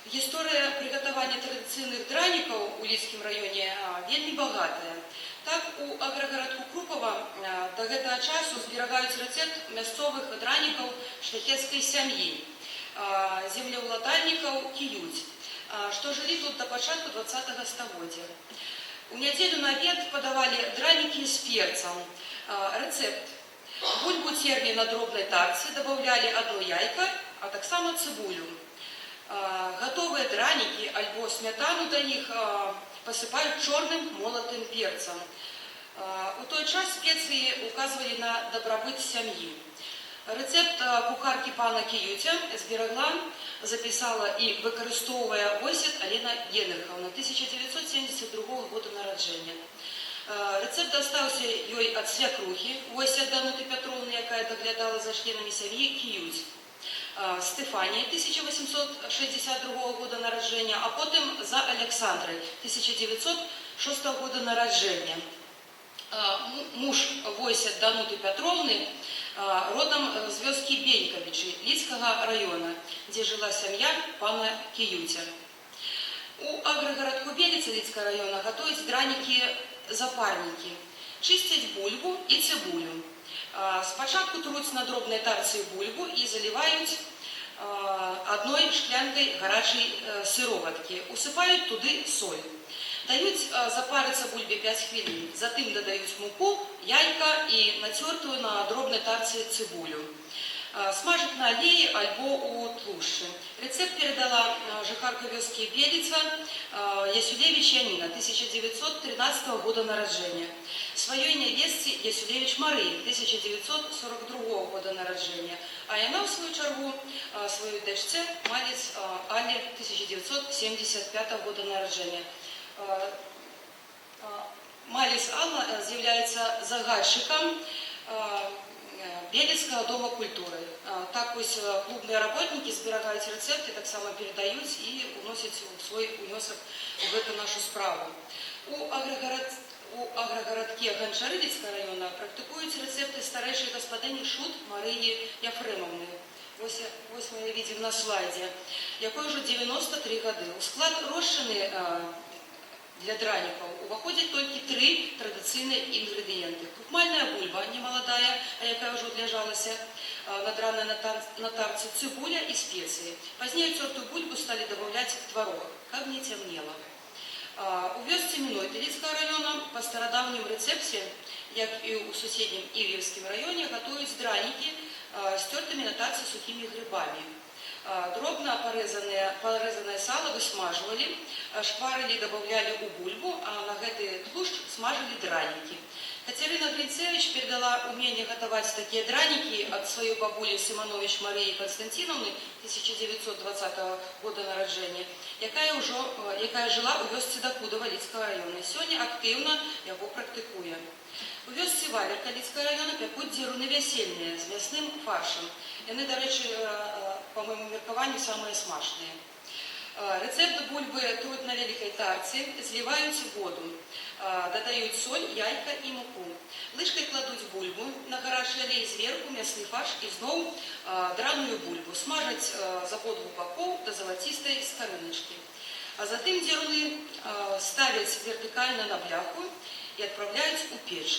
Гісторыя прыгатавання традыцыйных дранікаў у Лідскім раёне вельмі багатая. Так, у аграгарадку Крупава да гэтага часу зберагаюць рэцэпт мясцовых дранікаў шляхецкай сям'і, землеўладальнікаў кіюць, што жылі тут да пачатку 20-го стагоддзя. У нядзелю на абед падавалі дранікі з перцам. Рэцэпт: бульбу церві на дробнай тарцы, дабаўлялі одно яйка, а таксама цыбулю. Гатовыя дранікі альбо смятану да іх пасыпаюць чорным молатым перцам. У той час спецыі указвалі на дабрабыт сям'і. Рэцэпт кухаркі пана Кіюця зберагла записала і використовує Войсет Алена Генриховна, 1972 года народження. Рецепт достався їй від свекрухи Войсет Данути Петровни, яка доглядала за членами сім'ї Киють. Стефанії 1862 года народження, а потім за Олександри 1906 года народження. Муж Войсет Данути Петровны родом з вёски Беньковичи Лидского района, где жила семья пана Киютя. У агрогородку Белицы Лидского района готують драники-запарники, чистять бульбу і цибулю. Спочатку труть на дробной тарці бульбу і заливають одной шклянкой гарячої сироватки, усипають туди соль. Дають запариться бульбі 5 хвилин, затим додають муку, яйка і натерту на дробной тарці цибулю. Смажать на олії або у тлуші. Рецепт передала жихарка вёски Белица Ясюлевич Янина, 1913 года народження. Своей невестці Ясюлевич Марии, 1942 года народження. А яна, в свою чергу, свою дочце Малец Алі, 1975 года народження. Малец Алла з'являється загадчиком Белицкого дома культуры. Так ось клубные работники зберігають рецепти, так само передають і вносять свой внесок в эту нашу справу. У агрогородке Гончарилицького района практикують рецепти старейшої господині Шут Марії Яфремовни. Ось ми бачимо на слайді, якої вже 93 роки. У склад розчини для драников уходят только 3 традиционные ингредиенты. Крухмальная бульба, немолодая, а яка уже отлежалась, надранная на тарце, цибуля и специи. Позднее тертую бульбу стали добавлять в творог, как не темнело. У вёсці Миной Лидского района по стародавнему рецепте, как и у соседнем Ивлевском районе, готовят драники с тертыми на тарце сухими грибами. Дробно порезанное сало высмаживали, шпарили, добавляли у бульбу, а на гэты тлушч смажили драники. Катерина Гринцевич передала умение готовить такие драники от своей бабули Симонович Марии Константиновны, 1920 года народження, яка жила у вёсці Докудова Лидского района. Сегодня активно его практикує. У вёсці Валерка Лидского района пекуть дзіруни весельные з мясным фаршем. Яны, до речі, по моему меркованию, самые смачные. Рецепт бульбы трут на великой тарці, зливають воду, додають соль, яйка і муку. Лишкой кладуть бульбу, на гарячий олій зверху м'ясний фарш і знову драную бульбу. Смажать з обох боків до золотистої скориночки. А затем дзіруни ставять вертикально на бляху і відправляють у печ.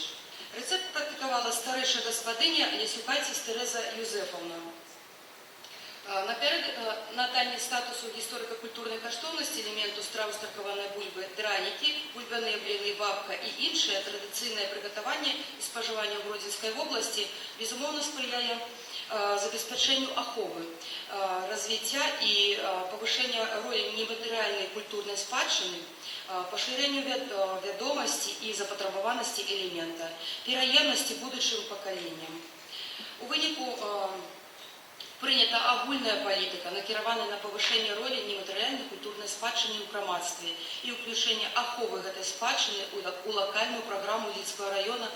Рецепт практиковала старейша господиня Ясюкайтіс Тереза Юзефовна. Наперед надання статусу історико-культурної коштовності елементу страв з таркованої бульби, драники, бульбяні бліни, бабка і інше традиційне приготування і споживання в Гродзенській області безумовно сприяє забезпеченню ахови, розвиття і повищення ролі нематеріальної культурної спадщини, поширенню відомості і запотребованості елемента, переємності будущим поколінням. У виніку прийнята агульная політика, накіравана на повышение роли нематериальной культурной спадщины у громадстве и включение аховы этой спадщины у локальную программу Лидского района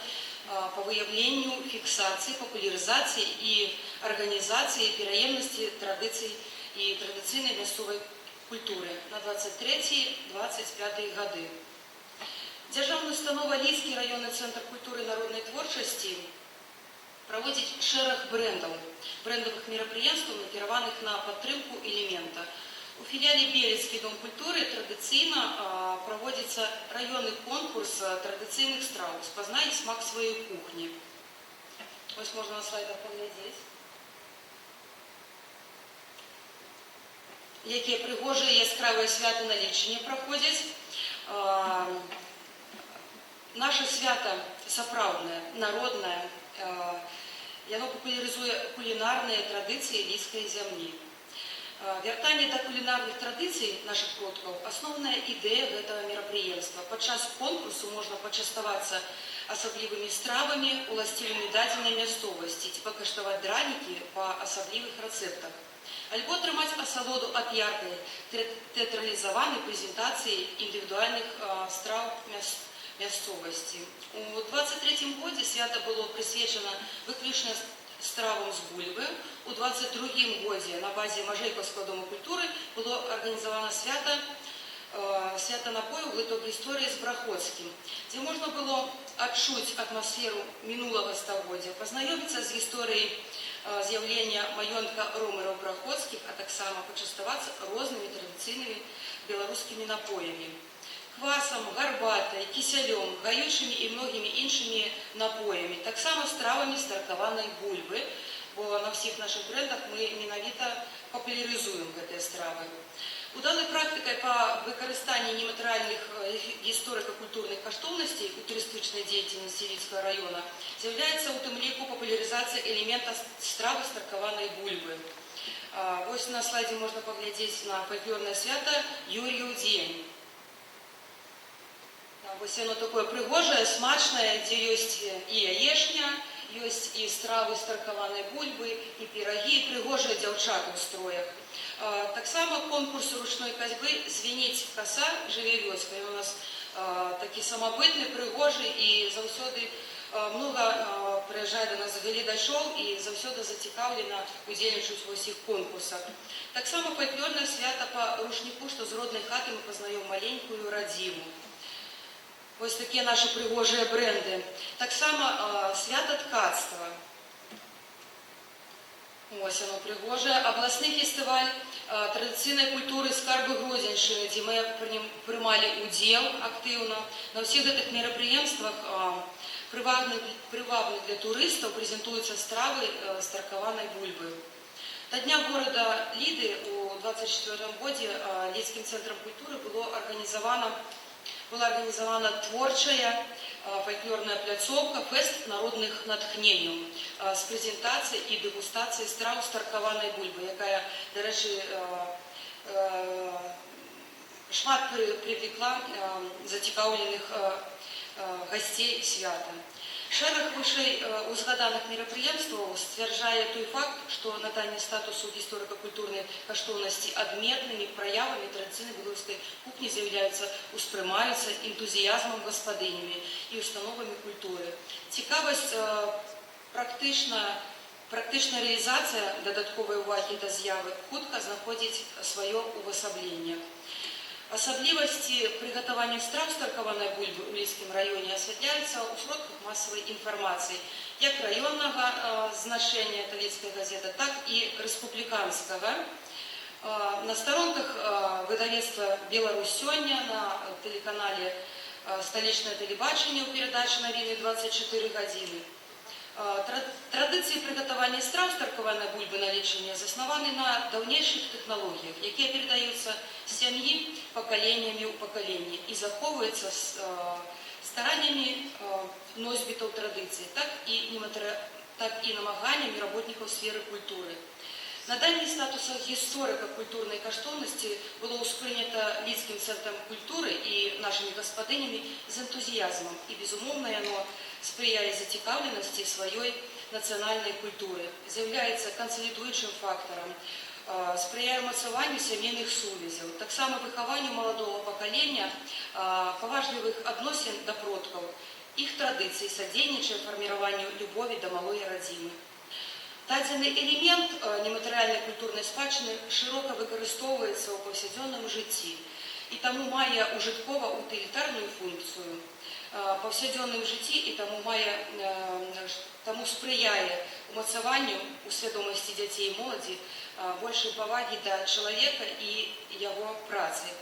по выявлению, фиксации, популяризации и организации переемности традиций и традиционной мясцовой культуры на 23-25 годы. Державная установа Лидский районный центр культуры и народной творчости проводить шэраг брендовых мерапрыемстваў, накіраваных на падтрымку элемента. У філіяле Белецкі дом культуры традыцыйна проводится районный конкурс традыцыйных страў «Спазнай смак сваёй кухні». Ось можна на слайдах паглядзець. Якія прыгожыя яскравыя святы на Лідчыне праходзяць. Наша свята сапраўднае, народнае, яно популяризуе кулінарныя традыцыі лідскай зямлі. Вяртанне да кулінарных традыцый наших продкаў – асноўная ідэя гэтага мерапрыемства. Падчас конкурсу можна пачаставацца асаблівымі стравамі, уласцівымі дадзенай мясцовасці ці пакаштаваць дранікі па асаблівых рэцэптах. альбо атрымаць асалоду ад яркай тэатралізаванай прэзентацыі індывідуальных страў мясцовасці. У 23-м годзе свята было прысвечана выключна стравам з бульбы. У 22-м годзе на базе Мажэйкаўскага дома культуры было арганізавана свята напою «Глыток гісторыі» з Брахоцкім, дзе можна было адчуць атмасферу мінулага стагоддзя, пазнаёміцца з гісторыяй з'яўлення маёнтка ромараў-брахоцкіх, а таксама пачаставацца рознымі традыцыйнымі беларускімі напоямі. Квасам, гарбатай, кісялём, гаючымі і многімі іншымі напоямі, таксама стравамі з таркаванай бульбы, бо на ўсіх нашых брэндах мы менавіта папулярызуем гэтыя стравы. Удалай практыкай па выкарыстанні нематэрыяльных гісторыка-культурных каштоўнасцей у турыстычнай дзейнасці Лідскага раёна з'яўляецца у тым ліку папулярызацыя элемента стравы з таркаванай бульбы. Вось на слайдзе можна паглядзець на фальклорнае свята Юр'еў дзень. Вось яно такое прыгожае, смачнае, дзе ёсць і яешня, ёсць і стравы з таркаванай бульбы, і пірагі, і прыгожыя дзяўчаты ў строях. Таксама конкурс ручной касьбы «Звініць каса, жыве вёска». Ён у нас такі самабытны, прыгожы і заўсёды много прыязджае да нас гледачоў і заўсёды зацікаўлена удзельнічаць ва ўсіх конкурсах. Таксама фальклорнае свята па ручніку, што з роднай хаты мы пазнаём маленькую радзіму. Вось такія нашы прыгожыя брэнды. Таксама свята ткацтва. Ось оно прыгожае. Абласны фестываль традыцыйнай культуры «Скарбы Гродзеншчыны», дзе мы прымалі удзел актыўна. На ўсіх гэтых мерапрыемствах прывабных для турыстаў прэзентуюцца стравы з таркаванай бульбы. Да Дня горада Ліды у 24-м годзе Лідскім цэнтрам культуры была арганізавана творчая фальклорная пляцоўка «Фэст народных натхненняў» з прэзентацыяй і дэгустацыяй страў з таркаванай бульбы, якая, дарэчы, шмат прывлекла зацікаўленых гасцей свята. Шэраг вышэй узгаданых мерапрыемстваў сцвярджае той факт, што наданне статусу гісторыка-культурнай каштоўнасці адметнымі праявамі традыцыйнай беларускай кухні з'яўляюцца, успрымаюцца энтузіязмам гаспадынямі і установамі культуры. Цікавасць, практычная рэалізацыя дадатковай увагі да з'явы хутка знаходзіць сваё увасабленне. Асаблівасці прыгатавання страў з таркаванай бульбы ў Лідскім раёне асвятляюцца ў сродках масавай інфармацыі як раённага значэння, это Лідская газета, так і рэспубліканскага. На старонках выдавецтва «Беларусь сёння», на тэлеканале «Сталічнае тэлебачанне» ў перадачы «Навіны 24 гадзіны». Традыцыі прыгатавання страў з таркаванай бульбы на лечанне заснаваны на даўнейшых тэхналогіях, якія перадаюцца з сям'і пакаленнямі ў пакаленні і захоўваюцца стараннямі носьбітаў традыцыі, так і намаганнямі работнікаў сферы культуры. Наданне статуса гісторыка-культурнай каштоўнасці было ўспрынята Лідскім цэнтрам культуры і нашымі гаспадынямі з энтузіязмам, і, безумоўна, яно спрыяе зацікаўленасці сваёй нацыянальнай культуры, з'яўляецца кансалідуючым фактарам, спрыяе ўмацаванню сямейных сувязяў, таксама выхаванню маладога пакалення паважлівых адносін да продкаў, іх традыцый, садзейнічае фарміраванню любові да малой радзімы. Дадзены элемент нематэрыяльнай культурнай спадчыны шырока выкарыстоўваецца ў паўсядзённым жыцці і таму мае ўжыткова-утылітарную функцыю паўсядзённым жыцці і таму спрыяе умацаванню ў свядомасці дзяцей і моладзі большай павагі да чалавека і яго працы.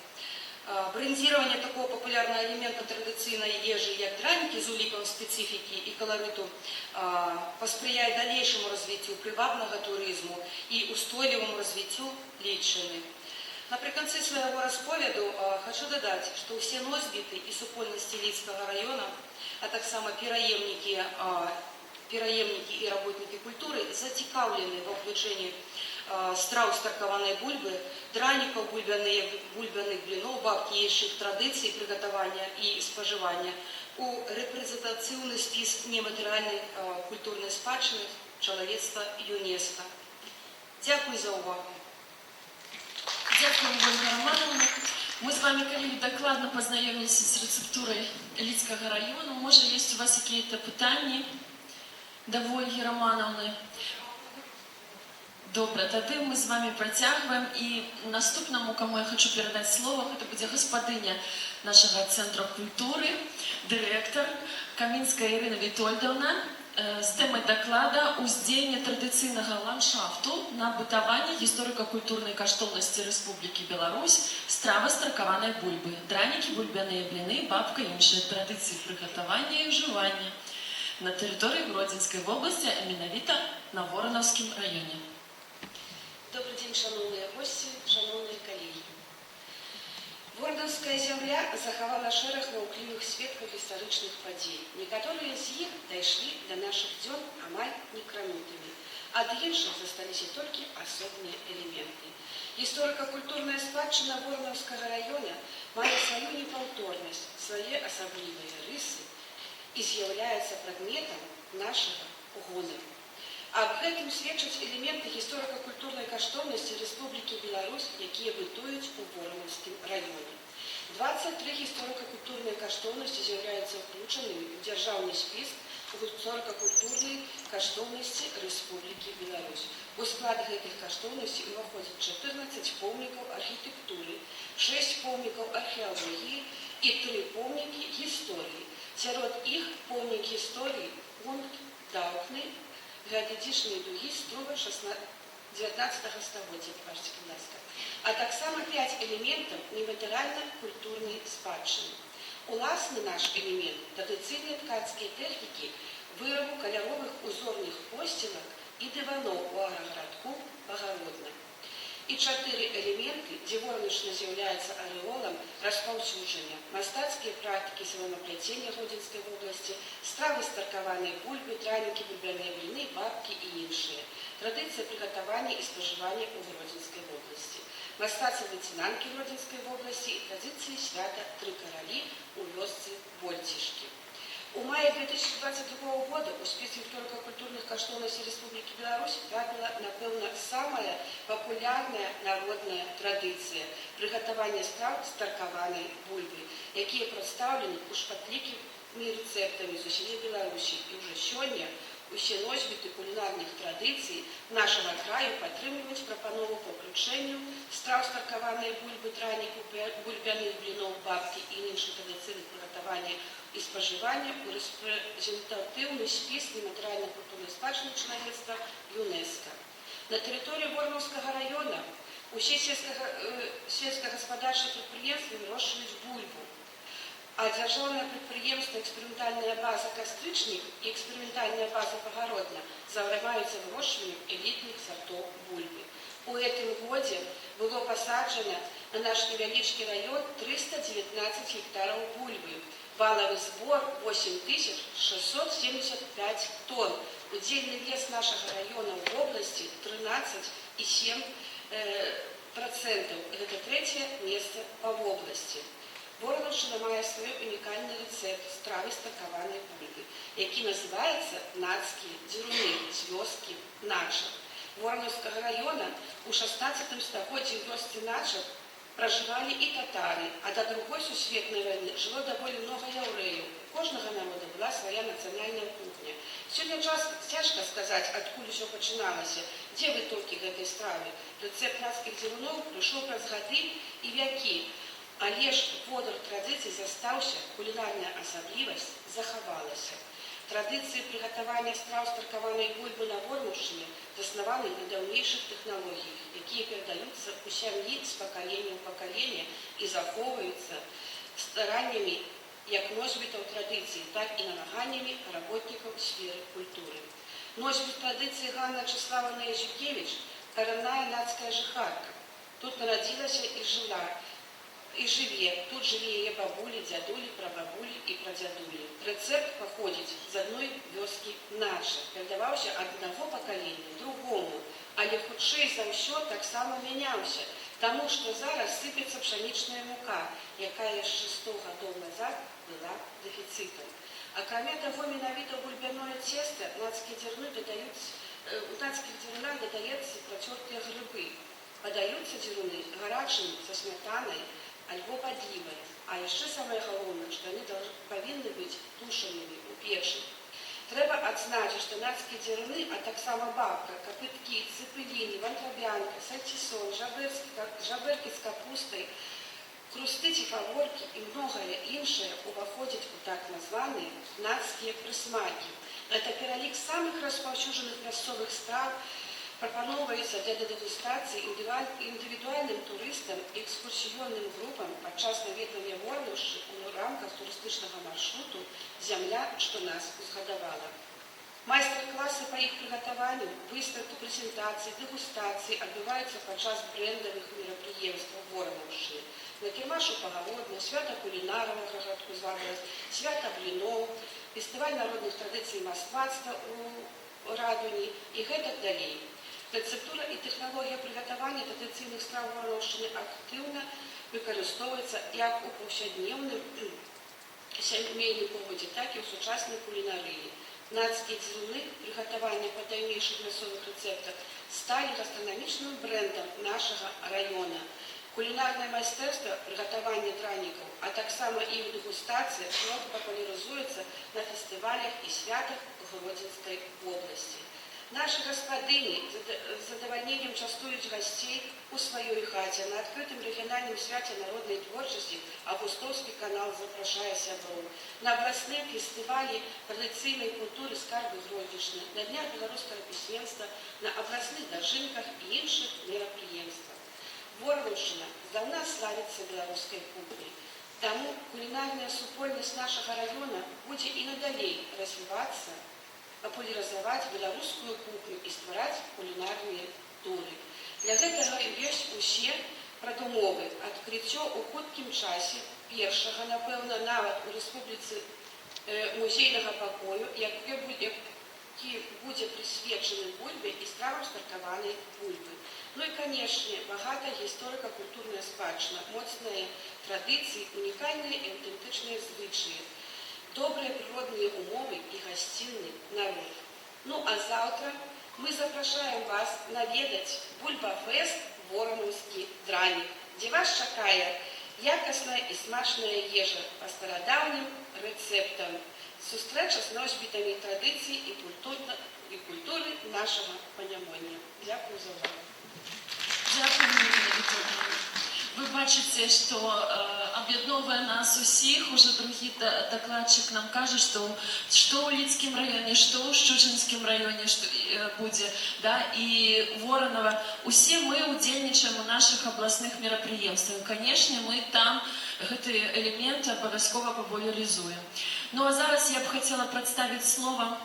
Брэндзіраванне такого папулярнага элемента традыцыйнай ежы, як дранікі з улікам спецыфікі і каларыту, паспрыяе далейшаму развіццю прывабнага турызму і устойліваму развіццю Лідчыны. Напрыканцы свайго расповеду хочу дадаць, што ўсе носьбіты і супольнасці Лідскага раёна, а таксама пераемнікі і работнікі культуры зацікаўлены ва ўключэнні страў з таркаванай бульбы, дранікаў, бульбяных бліноў, бабкі і іншых традыцый прыгатавання і спажывання у рэпрэзентацыйны спіс нематэрыяльнай культурнай спадчыны чалавецтва ЮНЕСКО. Дякую за увагу. Дякую, Ольга Романовна. Ми з вами, колеги, докладно познайомилися з рецептурою Лідського району. Може, є у вас якісь питання до Ольги Романовни? Добре, тоді ми з вами протягуємо. І наступному, кому я хочу передати слово, це буде господиня нашого Центру культури, директор Камінська Ірина Вітольдовна, з теми доклада «Уздзеянне традиційного ландшафту на бытаванне історико-культурної коштовності Республіки Білорусь, страви з таркованої бульби, драники, бульбяні блини, бабка і інші традиції приготування і вживання на території Гродзенської області, а менавіта на Вороновському районі». Добрый день, шановные гости, шановные коллеги. Вордовская земля захавала шэраг маўклівых сведкаў гістарычных падзей. Некаторыя з іх дайшлі да нашых дзён амаль некранутымі. Ад іншых засталіся толькі асобныя элементы. Гісторыка-культурная спадчына Вордаўскага района мае сваю непаўторнасць, свае асаблівыя рысы і з'яўляецца прадметам нашага гонару. Аб гэтым сведчаць элементы гісторыка-культурнай каштоўнасці Рэспублікі Беларусь, якія бытуюць у Воронаўскім раёне. 23 гісторыка-культурныя каштоўнасці з'яўляюцца ўключанымі ў дзяржаўны спіс гісторыка-культурнай каштоўнасці Рэспублікі Беларусь. У склад гэтых каштоўнасцей уваходзяць 14 помнікаў архітэктуры, 6 помнікаў археалогіі і 3 помнікі гісторыі. Сярод іх помнік гісторыі пункт Даўхны, геадэтычныя дугі струга 19 стагоддзя, кажуць, будь ласка, а таксама 5 элементаў нематэрыяльна-культурнай спадчыны. Уласны наш элемент традыцыйныя ткацкія тэхнікі вырабу каляровых узорных посцілак і дываноў у аграгарадку Багародна. І 4 элементы, дзе воронаўшчына з'яўляецца арэолам распаўсюджання, мастацкія практыкі саламапляцення Гродзенскай вобласці, стравы з таркаванай бульбы, дранікі, бульбяныя бліны, бабкі і іншыя, традыцыя прыгатавання і спажывання ў Гродзенскай вобласці, мастацтва выцінанкі Гродзенскай вобласці і традыцыі свята Тры каралі ў вёсцы Больцішкі. У мае 2022 года у спіс гісторыка-культурных каштоўнасцей Рэспублікі Беларусь трапіла, напэўна, самая папулярная народная традыцыя прыгатавання страў з таркаванай бульбы, якія прадстаўлены ў шматлікімі рэцэптамі з усяе Беларусі. І ўжо сёння усе носьбіты кулінарных традыцый нашага краю падтрымліваюць прапанову па ўключэнню страў з таркаванай бульбы, дранікаў, бульбяных бліноў, бабкі і іншых традыцыйных прыгатавання і спажывання ў рэпрэзентатыўны спіс нематэрыяльна-культурнай спадчыны чалавецтва ЮНЕСКО. На тэрыторыі Воронаўскага района усе сельскагаспадарчыя прадпрыемствы вырошчваюць бульбу, а дзяржаўнае прадпрыемства эксперыментальная база «Кастрычнік» і эксперыментальная база «Багародна» займаюцца вырошчваннем элітных сартоў бульбы. У гэтым годзе было пасаджана на наш невялічкі раён 319 гектараў бульбы. Валовый сбор 8675 тонн. Удельный вес нашего района в области 13,7%. Это третье место по области. Воронаўшчына мае свой унікальны рэцэпт стравы з таркаванай бульбы, які называецца «Нацкія дзіруны» з вёскі Нача. Воронаўскага района у 16 стагоддзі ў вёсцы Нача проживали и татары, а до Другой сусветной войны жило довольно много яўрэяў. У кожнага народа была своя национальная кухня. Сегодня цяжка сказать, откуль все пачыналася, дзе вытокі гэтай стравы. Рэцэпт нацкіх дзіруноў прыйшоў праз гады і вякі, але ж водар традыцый застаўся, кулінарная асаблівасць захавалася. Традыцыі прыгатавання страў з таркаванай бульбы на Воронаўшчыне заснаваны на даўнейшых тэхналогіях, якія перадаюцца ў сям'і з пакалення ў пакаленне і захоўваюцца стараннямі як носьбітаў традыцыі, так і намаганнямі работнікаў сферы культуры. Носьбіт традыцыі Ганна Чаславовна Язюкевіч – карэнная нацкая жыхарка. Тут нарадзілася і жыла, і жыве. Тут жылі яе бабулі, дзядулі, прабабулі і прадзядулі. Рэцэпт паходзіць з адной вёскі Нача, перадаваўся ад аднаго пакалення другому, але хутчэй за ўсё таксама мяняўся, таму што зараз сыпецца пшанічная мука, якая яшчэ 100 гадоў назад была дэфіцытам. Акрамя таго, менавіта ў бульбяное цеста нацкія дзярны дадаюць у танскіх дзірунах дадаецца працёртыя грыбы. Падаюцца дзіруны гарачымі, са смятанай, альбо падлівай. А яшчэ самае галоўнае, што яны павінны быць тушанымі ў печы. Трэба адзначыць, што танскія дзіруны, а таксама бабка, капыткі, цыпыліні, вантрабянка, сальцісон, жабэркі з капустай, крусты ці фаворкі і многае іншае уваходзяць у так названыя нацкія прысмакі. Гэта пералік самых распаўсюджаных мясцовых страў, прапаноўваецца для дэгустацыі індывідуальным турыстам і экскурсіённым групам падчас наведвання ворнушчы ў рамках турыстычнага маршруту «Зямля, што нас узгадавала». Майстар-класы па іх прыгатаванню, выставкі, прэзентацыі, дэгустацыі адбываюцца падчас брэндавых мерапрыемстваў ворнушчы. Накірмашу пагародных, свята кулінараў гарадку Звароць, свята бліноў, фестываль народных традыцый і мастацтва ў Радуні і гэтак далей. Рэцэптура і тэхналогія прыгатавання традыцыйных страў ворнушчыны актыўна выкарыстоўваецца як у паўсядневным сямейным побыце, так і ў сучаснай кулінарыі. Нацкія дзіруны прыгатавання патайнейшых мясцовых рэцэптах сталі гастранамічным брэндам нашага раёна. Кулінарнае майстэрства прыгатавання дранікаў, а таксама іх дэгустацыя шырока папулярызуецца на фестывалях і святах Гродзенскай вобласці. Нашы гаспадыні з задавальненнем частуюць гасцей у сваёй хаце. На адкрытым рэгіянальным свяце народнай творчасці Августоўскі канал запрашае сяброў. На абласным фестывалі традыцыйнай культуры «Скарбы Гродзішчыны», на днях беларускага пісьменства, на абласных дажынках і іншых мерапрыемствах. Ворнушчына здаўна славіцца беларускай кухняй. Таму кулінарная супольнасць нашага раёна будзе і надалей развівацца, папулярызаваць беларускую кухню і ствараць кулінарныя туры. Для гэтага ёсць усе прадумовы. Адкрыццё ў хуткім часе першага, напэўна, нават у рэспубліцы музейнага пакою, які будзе прысвечаны бульбе і стравам з таркаванай бульбы. Ну і, канешне, багатая гісторыка-культурная спадчына, моцныя традыцыі, унікальныя і аўтэнтычныя звычаі, добрыя прыродныя умовы і гасцінны народ. Ну а заўтра мы запрашаем вас наведаць Бульба-фэст «Воронаўскі дранік», дзе вас чакае якасная і смачная ежа па старадаўнім рэцэптам, сустрэча з носьбітамі традыцый і культуры нашага Панямоння. Дзякую за ўвагу. Дякую, Ірина Вікторівна. Ви бачите, що об'єднує нас усіх. Уже другий докладчик нам каже, що у Лідському районі, що у Щучинському районі буде, да, і Воронова. Усі ми удзельничаємо у наших обласних мероприємствах. Звісно, ми там ці елементи обов'язково популяризуємо. Ну а зараз я б хотіла представити слово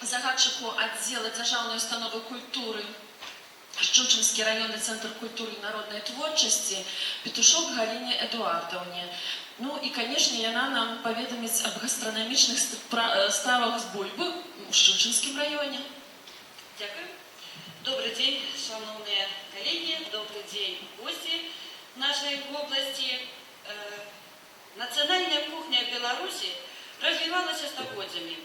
загадчику відділу Державної установи культури Щучинский районный центр культуры и народной творчести Петушок Галине Эдуардовне. Ну и, конечно, она нам поведомит об гастрономичных стравах с бульбы в Щучинском районе. Дякую. Добрый день, шановные коллеги, добрый день, гости нашей области. Национальная кухня Беларуси развивалась стагоддзямі.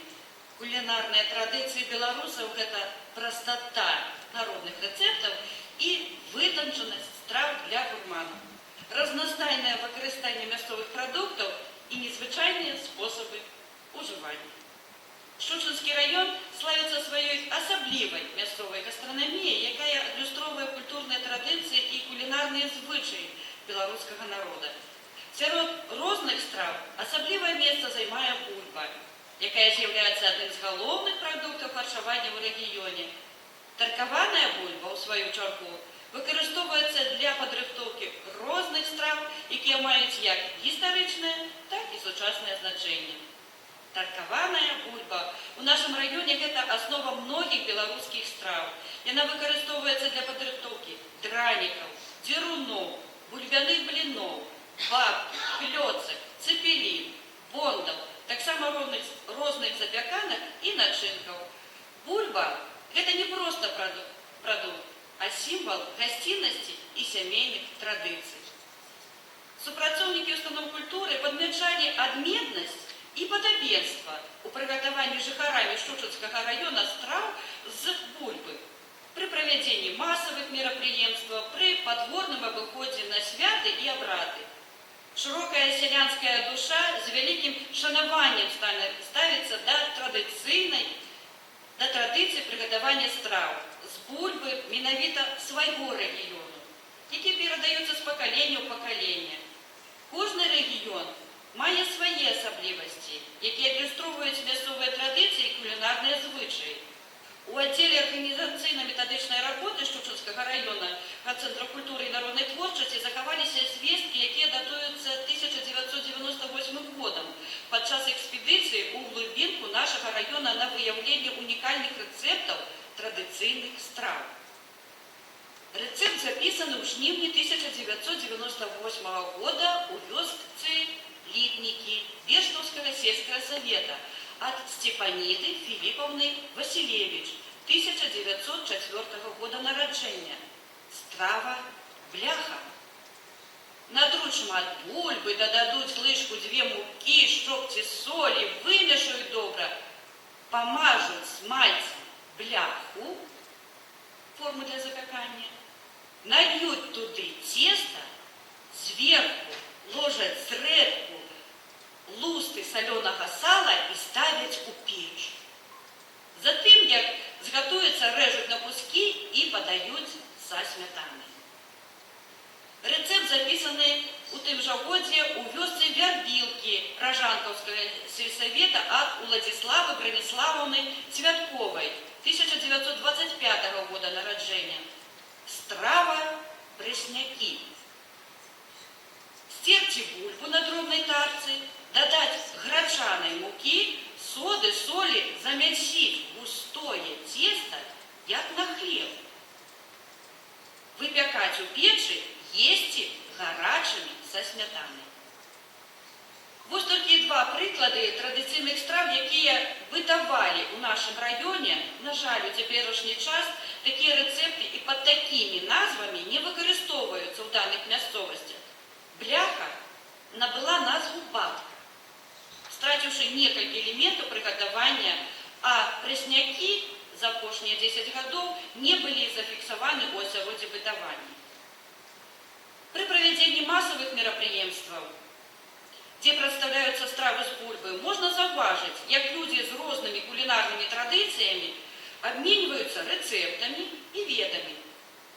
Кулинарные традиции белорусов – это простота народных рецептов и вытонченность страв для гурманов, разностайное выкористание мясцовых продуктов и незвычайные способы уживания. Щучинский район славится своей особливой мясцовой гастрономией, якая адлюстроўвае культурные традиции и кулинарные звычаи белорусского народа. Сярод розных страв особливое место займае бульба, якая з'яўляецца адным з галоўных прадуктаў харчавання ў рэгіёне. Таркаваная бульба, у сваю чаргу, выкарыстоўваецца для падрыхтоўкі розных страв, якія маюць як гістарычнае, так і сучаснае значэнне. Таркаваная бульба у нашым раёне гэта аснова многіх беларускіх страў. Яна выкарыстоўваецца для падрыхтоўкі дранікаў, дзіруноў, бульбяных бліноў, баб, клёцак, цэпелін, бондаў, таксама розных запяканак і начынкаў. Бульба – гэта не проста прадукт, а сімвал гасціннасці і сямейных традыцый. Супрацоўнікі устаноў культуры падмячалі адметнасць і падабенства ў прыгатаванні жыхарамі Щучинскага района страў з бульбы. массовых мероприемств, при подворном обиходе на святы и обряды. Широкая селянская душа з великим шанованием ставится до традиції приготування страв з бульби менавіта свайго регіону, які передаються з покоління в покоління. Кожний регіон має свої особливості, які адлюстровують місцеві традиції і кулінарні звичаї. У отделе организационно-методичной работы Щучинского района Центра культуры и народной творчости заховалися звестки, які датуються 1998 годом, під час експедиції у глибинку нашого району на виявлення унікальних рецептів традиційних страв. Рецепт записаний у жнивні 1998 года у вёсцы Литники Берштовского сельского совета от Степаниды Филипповны Василевич, 1904 года народження. Страва бляха. Надручим от бульби, додадуть лишку 2 муки, щепці солі, вимішають добре, помажуть смальцем бляху, форму для запекання, нальють туди тесто, зверху ложать зредку лусти соленого сала і ставлять у піч. Затим, як зготується, режуть на куски і подають со сметаною. Рецепт записаний у тим же годі у вёсцы Вербилки Рожанковского сельсовета от Владиславы Брониславовны Цвятковой, 1925 года народження. Страва пресняки. Стерти бульбу на дробной тарце, додать гречаной муки, соды, соли, замесить густое тесто, як на хлеб. Выпекать у печи, есть гарячими со сметаною. Ось тільки 2 приклади традиційних страв, які витавали у нашому районі. На жаль, у теперішній час такі рецепти і під такими назвами не використовуються у даних місцевостях. Бляха набыла назву бабка, стративши несколько элементов приготовления, а пресняки за прошлые 10 годов не были зафиксованы у осероде бытования. При проведении массовых мероприемств, где представляются стравы с бульбы, можно зауважить, как люди с разными кулинарными традициями обмениваются рецептами и ведами.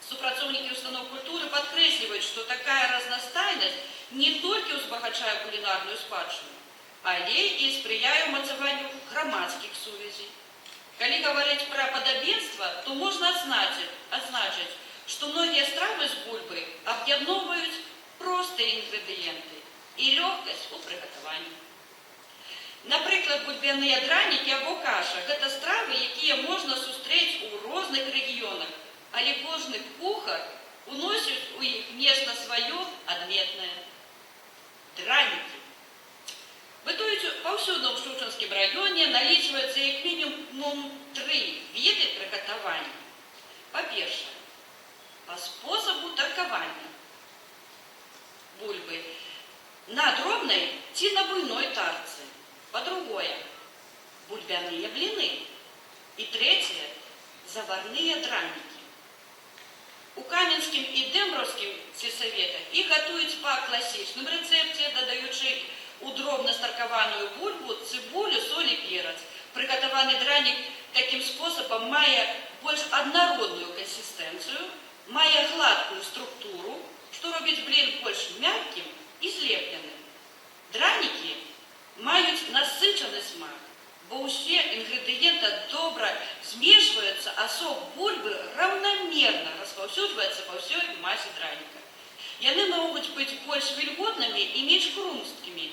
Супрацовники установ культуры подкресливают, что такая разностайность не только узбагачає кулінарну спадщину, але і сприяє умацаванню громадських сувязей. Коли говорить про подобенство, то можно отзначить, что многие стравы с бульбы объединяют простые ингредиенты и легкость у приготовления. Наприклад, бульбяні драники або каша – це страви, які можна зустріти у різних регіонах, але кожний кухар уносить у їх місце своє відмітне. Драники. Бытують повсюду в Щучинском районе, налічується як мінімум 3 види приготовлення. По-перше, по способу таркования бульбы на дробной чи на буйной тарце. По-другое, бульбяные блины. И третье, заварные драники. У Кам'янським і Дембровським сельсоветах їх готують по класичному рецепті, додаючи у дробно старкованную бульбу цибулю, соль и перец. Приготованный драник таким способом має більш однородную консистенцию, має гладкую структуру, что робить блин більш мягким і злепленим. Драники мають насичений смак, бо усі інгредієнти добре змішуються, а сок бульби равномерно розповсюджується по всій масі драника. Яны можуть бути більш вільготними і менш хрусткими,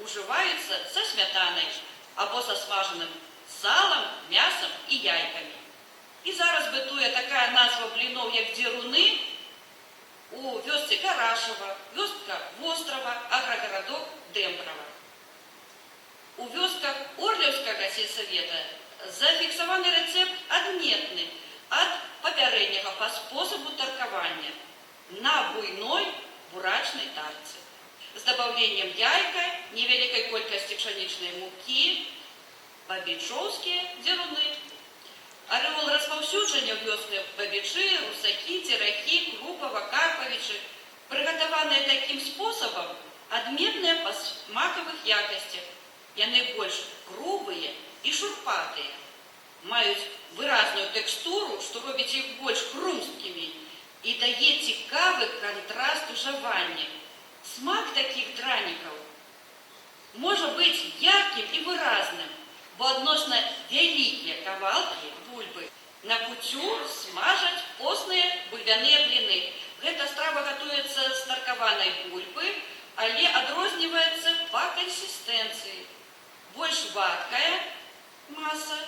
уживаються со сметаною або со смаженим салом, м'ясом і яйками. І зараз битує така назва блинов, як деруни, у вёсці Карашева, вёска Вострова, агрогородок Демброва. У вёсках Орлівського сельсовета зафіксований рецепт адметний от попереднього по способу таркования на буйной бурачной тарце с добавлением яйка, невеликой колькости пшеничной муки, бабичевские деруны. Арэол распаўсюджання ў вёсцы бабічы, русакі, церахі, крупава, карпавічы, прыгатаваныя такім спосабам, адметныя па смакавых якасцях. Яны больш грубыя і шурпатыя, маюць выразную тэкстуру, што робіць іх больш хрумсткімі і дае цікавы кантраст ужывання. Смак такіх дранікаў можа быць яркім і выразным, бо адносна вялікія кавалкі бульбы на куцю смажаць постныя бульбяныя бліны. Гэта страва гатуецца з таркаванай бульбы, але адрозніваецца па кансістэнцыі. Больш вадкая маса,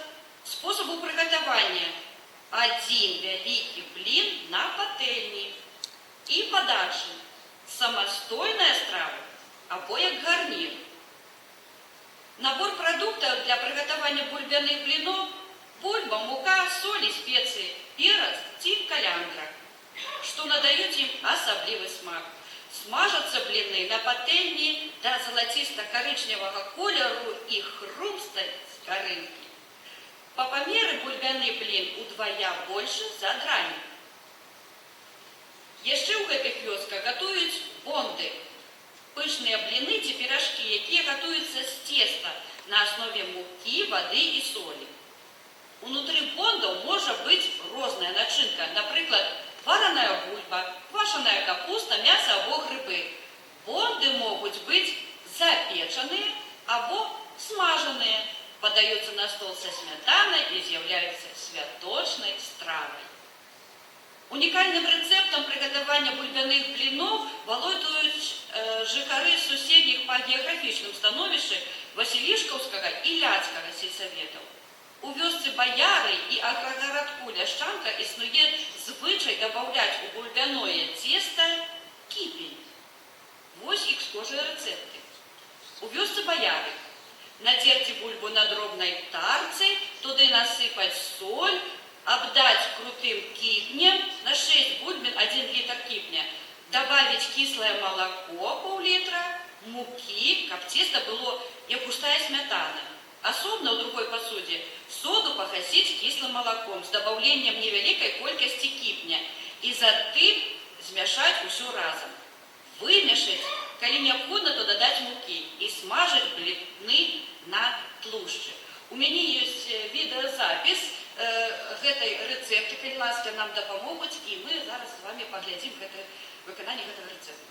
спосабу прыгатавання. Адзін вялікі блін на патэльні і падачы. Самастойная страва або як гарнір. Набор прадуктаў для прыгатавання бульбяных бліноў: бульба, мука, соль і спецыі, перац ці каляндра, што надаюць ім асаблівы смак. Смажацца бліны на патэльні да залаціста-карычневага колеру і хрумстаць з скарынкі. Па памеры бульбяны блін удвая большы за дранік. Яшчэ ў гэтых вёсках гатуюць бонды, пышныя бліны ці піражкі, якія гатуюцца з цеста на аснове мукі, вады і солі. Унутры бондаў можа быць розная начынка, напрыклад, вараная бульба, квашаная капуста, мяса або грыбы. Бонды могуць быць запечаныя або смажаныя, падаюцца на стол са смятанай і з'яўляюцца святочнай стравай. Унікальным рэцэптам прыгатавання бульбяных бліноў валодаюць жыхары суседніх па геаграфічным становішчы Васілішкаўскага і Ляцкага сельсаветаў. У вёсцы Баяры і аграгарадку Ляшчанка існуе звычай дабаўляць у бульбяное цеста кіпень. Вось іх схожыя рэцэпты. У вёсцы Баяры надзерці бульбу на дробнай тарцы, туды насыпаць соль, абдаць крутым кіпнем, на 6 бульбін 1 літр кіпня, добавить кислое молоко пол-литра, муки, каб цесто было як густая сметана. Особенно в другой посуде соду погасить кислым молоком с добавлением невеликой колькости кипня и затым змешать все разом. Вымешать, коли необходимо, то додать муки и смажить блины на тлушчы. У меня есть видеозапись гэтай рэцэпту, калі ласка, нам дапамогуць, і мы зараз з вами паглядзім выкананне гэтага рэцэпту.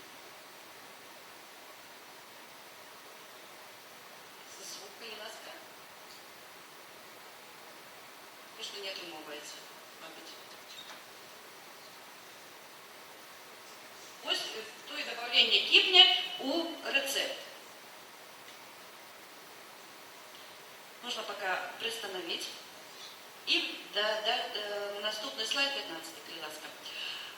Звук, калі ласка. Конечно, не атрымоўваецца, мабыць. Вось тое добавленне кіпня у рэцэпт. Можно пока приостановить. И наступный слайд 15, калі ласка.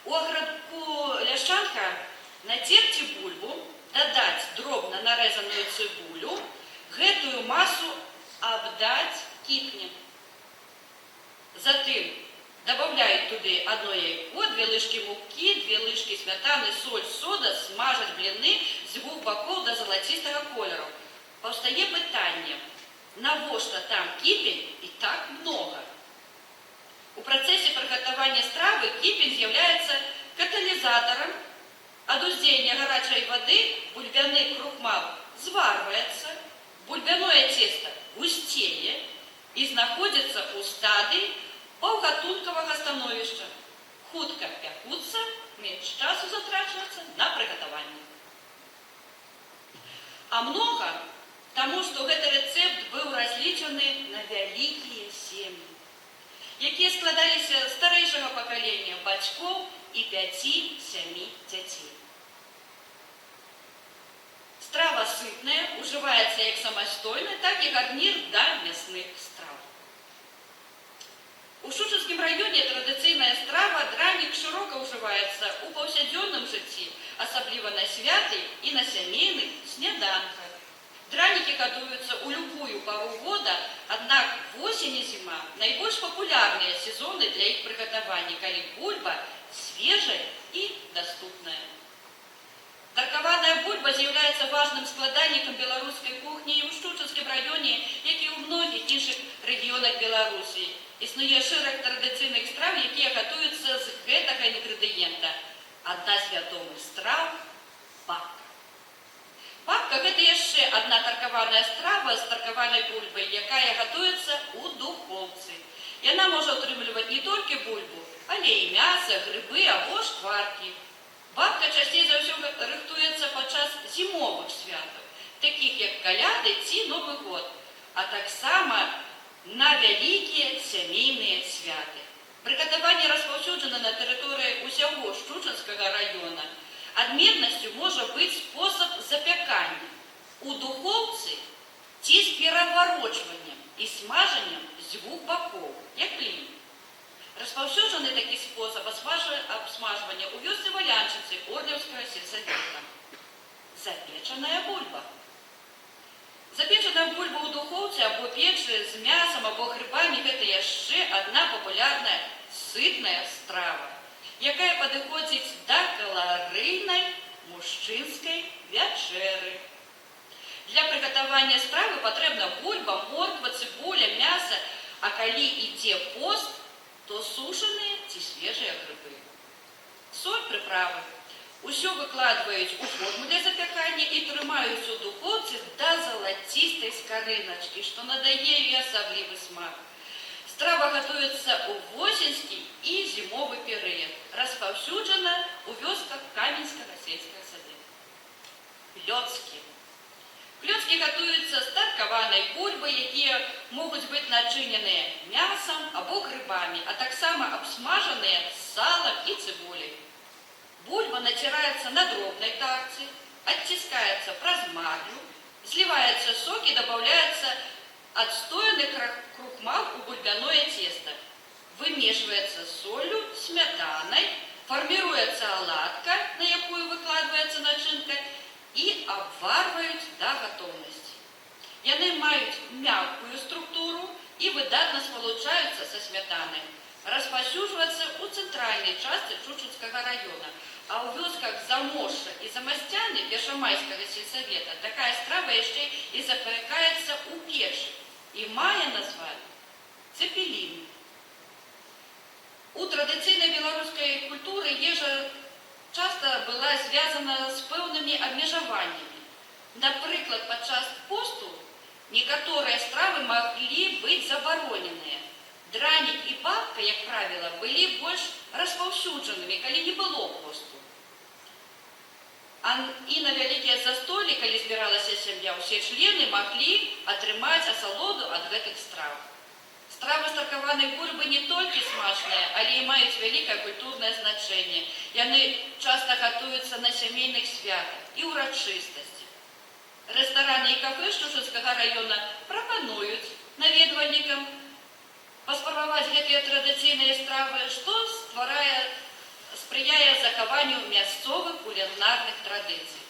У аградку Ляшчанка натерці бульбу, дадать дробно нарезанную цибулю, гэтую массу абдать кіпнем. Затым добавляют туды 1 яйко, 2 лыжки муки, 2 лыжки сметаны, соль, сода, смажать блины з 2 боков до золотистого колеру. Паўстае пытанне, навошта там кіпень і так много? У працэсе прыгатавання стравы кіпень з'яўляецца каталізатарам. Ад уздзеяння гарачай вады бульбяны крухмал зварваецца, бульбяное цесто гусцее і знаходзіцца ў стадыі паўгатункавага становішча. Хутка пякуцца, менш часу затрачваецца на прыгатаванне. А много, таму што гэты рэцэпт быў разлічаны на вялікія сем'і, якія складаліся старэйшага пакалення бацькоў і 5-7 дзяцей. Страва сытная, ужываецца як самастойна, так і гарнір да мясных страв. У Шучаўскім раёне традыцыйная страва дранік шырока ўжываецца ў паўсядзённым жыцці, асабліва на святы і на сямейных сняданках. Дранікі гатуюцца ў любую пару года, аднак восень і зіма найбольш папулярныя сезоны для іх прыгатавання, калі бульба свежая і даступная. Таркаваная бульба з'яўляецца важным складальнікам беларускай кухні і ў Шучаўскім раёне, як і ў многіх іншых рэгіёнах Беларусі. Існує шэраг традыцыйных страў, якія гатуюцца з гэтага інгрэдыента. Адна з вядомых страў – бабка. Бабка – гэта яшчэ адна таркаваная страва з таркаванай бульбай, якая гатуецца ў духоўцы. Яна можа ўтрымліваць не толькі бульбу, але і мяса, грыбы або шкваркі. Бабка часцей за ўсё рыхтуецца падчас зімовых святаў, такіх як каляды ці Новы год, а таксама на вялікія сямейныя святы. Прыгатаванне распаўсюджана на тэрыторыі ўсяго Шчучынскага раёна. Адметнасцю можа быць спосаб запякання у духоўцы ці з пераварочваннем і смажаннем з двух бакоў, як блін. Распаўсюджаны такі спосаб абсмажвання ў вёсцы Валянчыцы Ордзеўскага сельсавета. Запечаная бульба. Запечаная бульба ў духоўцы або печы з мясам або грыбамі – гэта яшчэ адна папулярная сытная страва, якая падыходзіць да каларыйнай мужчынскай вячэры. Для прыгатавання стравы патрэбна бульба, морква, цыбуля, мяса, а калі ідзе пост, то сушаныя ці свежыя грыбы. Соль, прыправы. Усё выкладваюць у форму для запякання і трымаюць у духоўцы да залацістай скарыначкі, што надае ёй асаблівы смак. Страва гатуецца ў восеньскі і зімовы перыяд. Распаўсюджана ў вёсках Каменскага сельскага савета. Клёцкі. Клёцкі гатуюцца з таркаванай бульбы, якія могуць быць начыненыя мясам або грыбамі, а таксама абсмажаныя з салам і цыбуляй. Бульба націраецца на дробнай тарцы, адціскаецца праз марлю, зліваецца сок і дабаўляецца адстояны крухмал у бульбяное цеста. Вымешваецца соллю, смятанай, фарміруецца аладка, на якую выкладваецца начынка, і абварваюць да гатоўнасці. Яны маюць мяккую структуру і выдатна спалучаюцца са смятанай. Распаўсюджваецца ў цэнтральнай частцы Шчучынскага раёна, а ў вёсках Замошча і Замасцяны Першамайскага сельсавета такая страва яшчэ і запякаецца ў печы і мае названне цэпелін. У традыцыйнай беларускай культуры ежа часта была звязана з пэўнымі абмежаваннямі. Напрыклад, падчас посту некаторыя стравы маглі быць забароненыя. Дранік і бабка, як правіла, былі больш распаўсюджанымі, калі не было посту. І на вялікія застолі, калі збіралася сям'я, усе члены маглі атрымаць асалоду ад гэтых страў. Стравы з таркаванай бульбы не толькі смачныя, але і маюць вялікае культурнае значэнне. Яны часта гатуюцца на сямейных святах і ўрачыстасці. Рэстараны і кафэ Шчучынскага раёна прапануюць наведвальнікам паспрабаваць гэтыя традыцыйныя стравы, што спрыяе захаванню мясцовых кулінарных традыцый.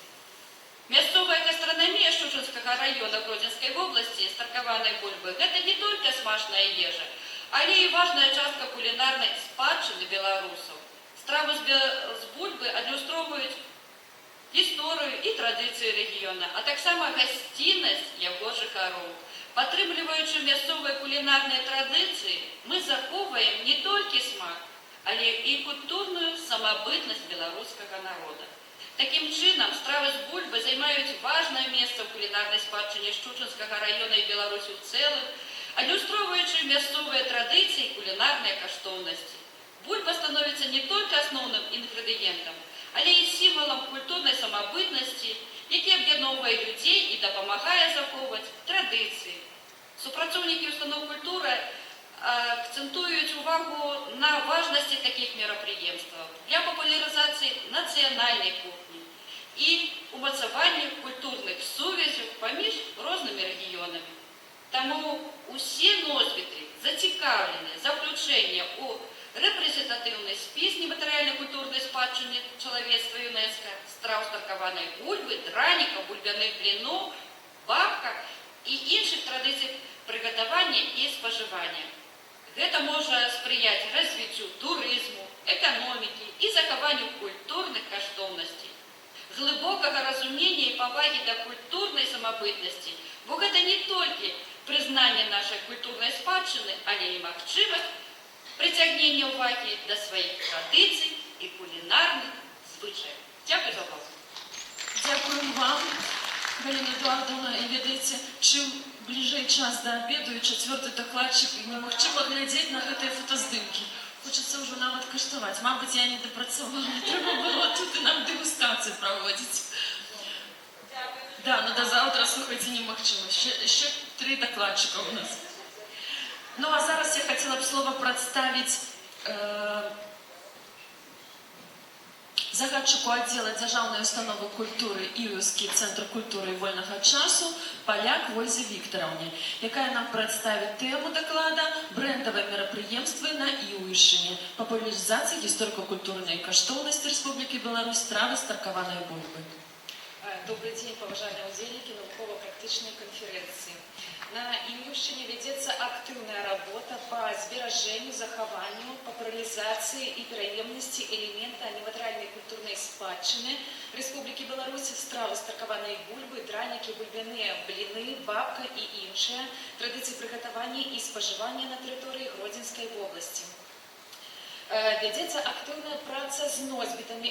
Мясцовая гастранамія Шчучынскага раёна Гродзенскай вобласці з таркаванай бульбы – гэта не толькі смачная ежа, але і важная частка кулінарнай спадчыны беларусаў. Стравы з бульбы адлюстроўваюць гісторыю і традыцыі рэгіёна, а таксама гасціннасць яго жыхароў. Падтрымліваючы мясцовыя кулінарныя традыцыі, мы захоўваем не толькі смак, але і культурную самабытнасць беларускага народа. Такім чынам, стравы з бульбы займаюць важнае месца ў кулінарнай спадчыне Шчучынскага раёна і Беларусі ў цэлым, адлюстроўваючы мясцовыя традыцыі і кулінарныя каштоўнасці. Бульба становіцца не толькі асноўным інгрэдыентам, але і сімвалам культурнай самабытнасці, які аб'ядноўвае людзей і дапамагае захоўваць традыцыі. Супрацоўнікі устаноў культуры акцэнтуюць увагу на важнасці такіх мерапрыемстваў для папулярызацыі нацыянальнай кухні і умацавання культурных сувязяў паміж рознымі рэгіёнамі. Таму усе носьбіты зацікаўлены за ўключэнне ў рэпрэзентатыўны спіс нематэрыяльна-культурнай спадчыны чалавецтва ЮНЕСКО страў з таркаванай бульбы, драніка, бульбяных бліноў, бабка і іншых традыцый прыгатавання і спажывання. Гэта можа спрыяць развіццю турызму, эканомікі і захаванню культурных каштоўнасцей, глыбокага разумення і павагі да культурнай самабытнасці, бо гэта не толькі прызнання нашай культурнай спадчыны, але немагчыма прыцягнення ўвагі да сваіх традыцый і кулінарных звычаяў. Дзякуй за ўвагу. Дякую вам, Галина Эдуардовна. І ведаеце, чым бліжэй час да обеду і чацвёрты дакладчык, і немагчыма глядзець на гэтыя фотаздымкі. Хочацца ўжо нават каштаваць. Мабыць, я не дапрацавала, трэба было тут і нам дэгустацыю праводзіць. Да, ну до завтра, слухайте, немагчыма. Ще 3 докладчика у нас. Ну, а зараз я хотела б слово представить загадчику отдела Дзяржаўнай установы культуры Іўскі центр культуры і вольнага часу Поляк Вользе Віктораўне, якая нам представит тему доклада «Брендовые мерапрыемствы на Іўшчыне. Популяризация историко-культурной каштоўнасці Республики Беларусь стравы з таркаванай бульбы». Добрый день, поважаемые удзельники навукова-практычнай конференции. На Іўшчыне вядзецца актыўная работа по зберажэнню, захаванню, папулярызацыі і пераемнасці элемента нематэрыяльнай культурнай спадчыны Республики Беларусь, стравы з таркаванай бульбы, дранікі, бульбяныя бліны, бабка і іншыя традыцыі прыгатавання і спажывання на тэрыторыі Гродзенскай вобласці. Вядзецца актыўная праца з носьбітамі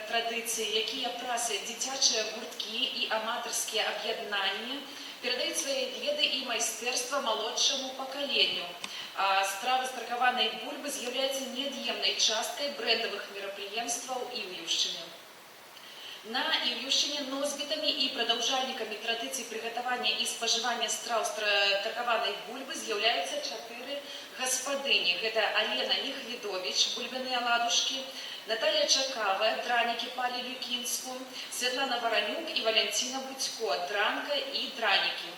традыцыі, якія праз дзіцячыя гурткі і аматарскія аб'яднанні перадаюць свае веды і майстэрства малодшаму пакаленню. Стравы з таркаванай бульбы з'яўляецца неад'емнай часткай брэндавых мерапрыемстваў Іўшчыны. На Іўшчыне носьбітамі і прадаўжальнікамі традыцый прыгатавання і спажывання страў з таркаванай бульбы з'яўляюцца 4 гаспадыні. Гэта Алена Нехвідовіч, бульбяныя ладушкі, Наталья Чакавая, дранікі па-лілюкінску, Святлана Варанюк і Валянціна Будзько, дранка і дранікі.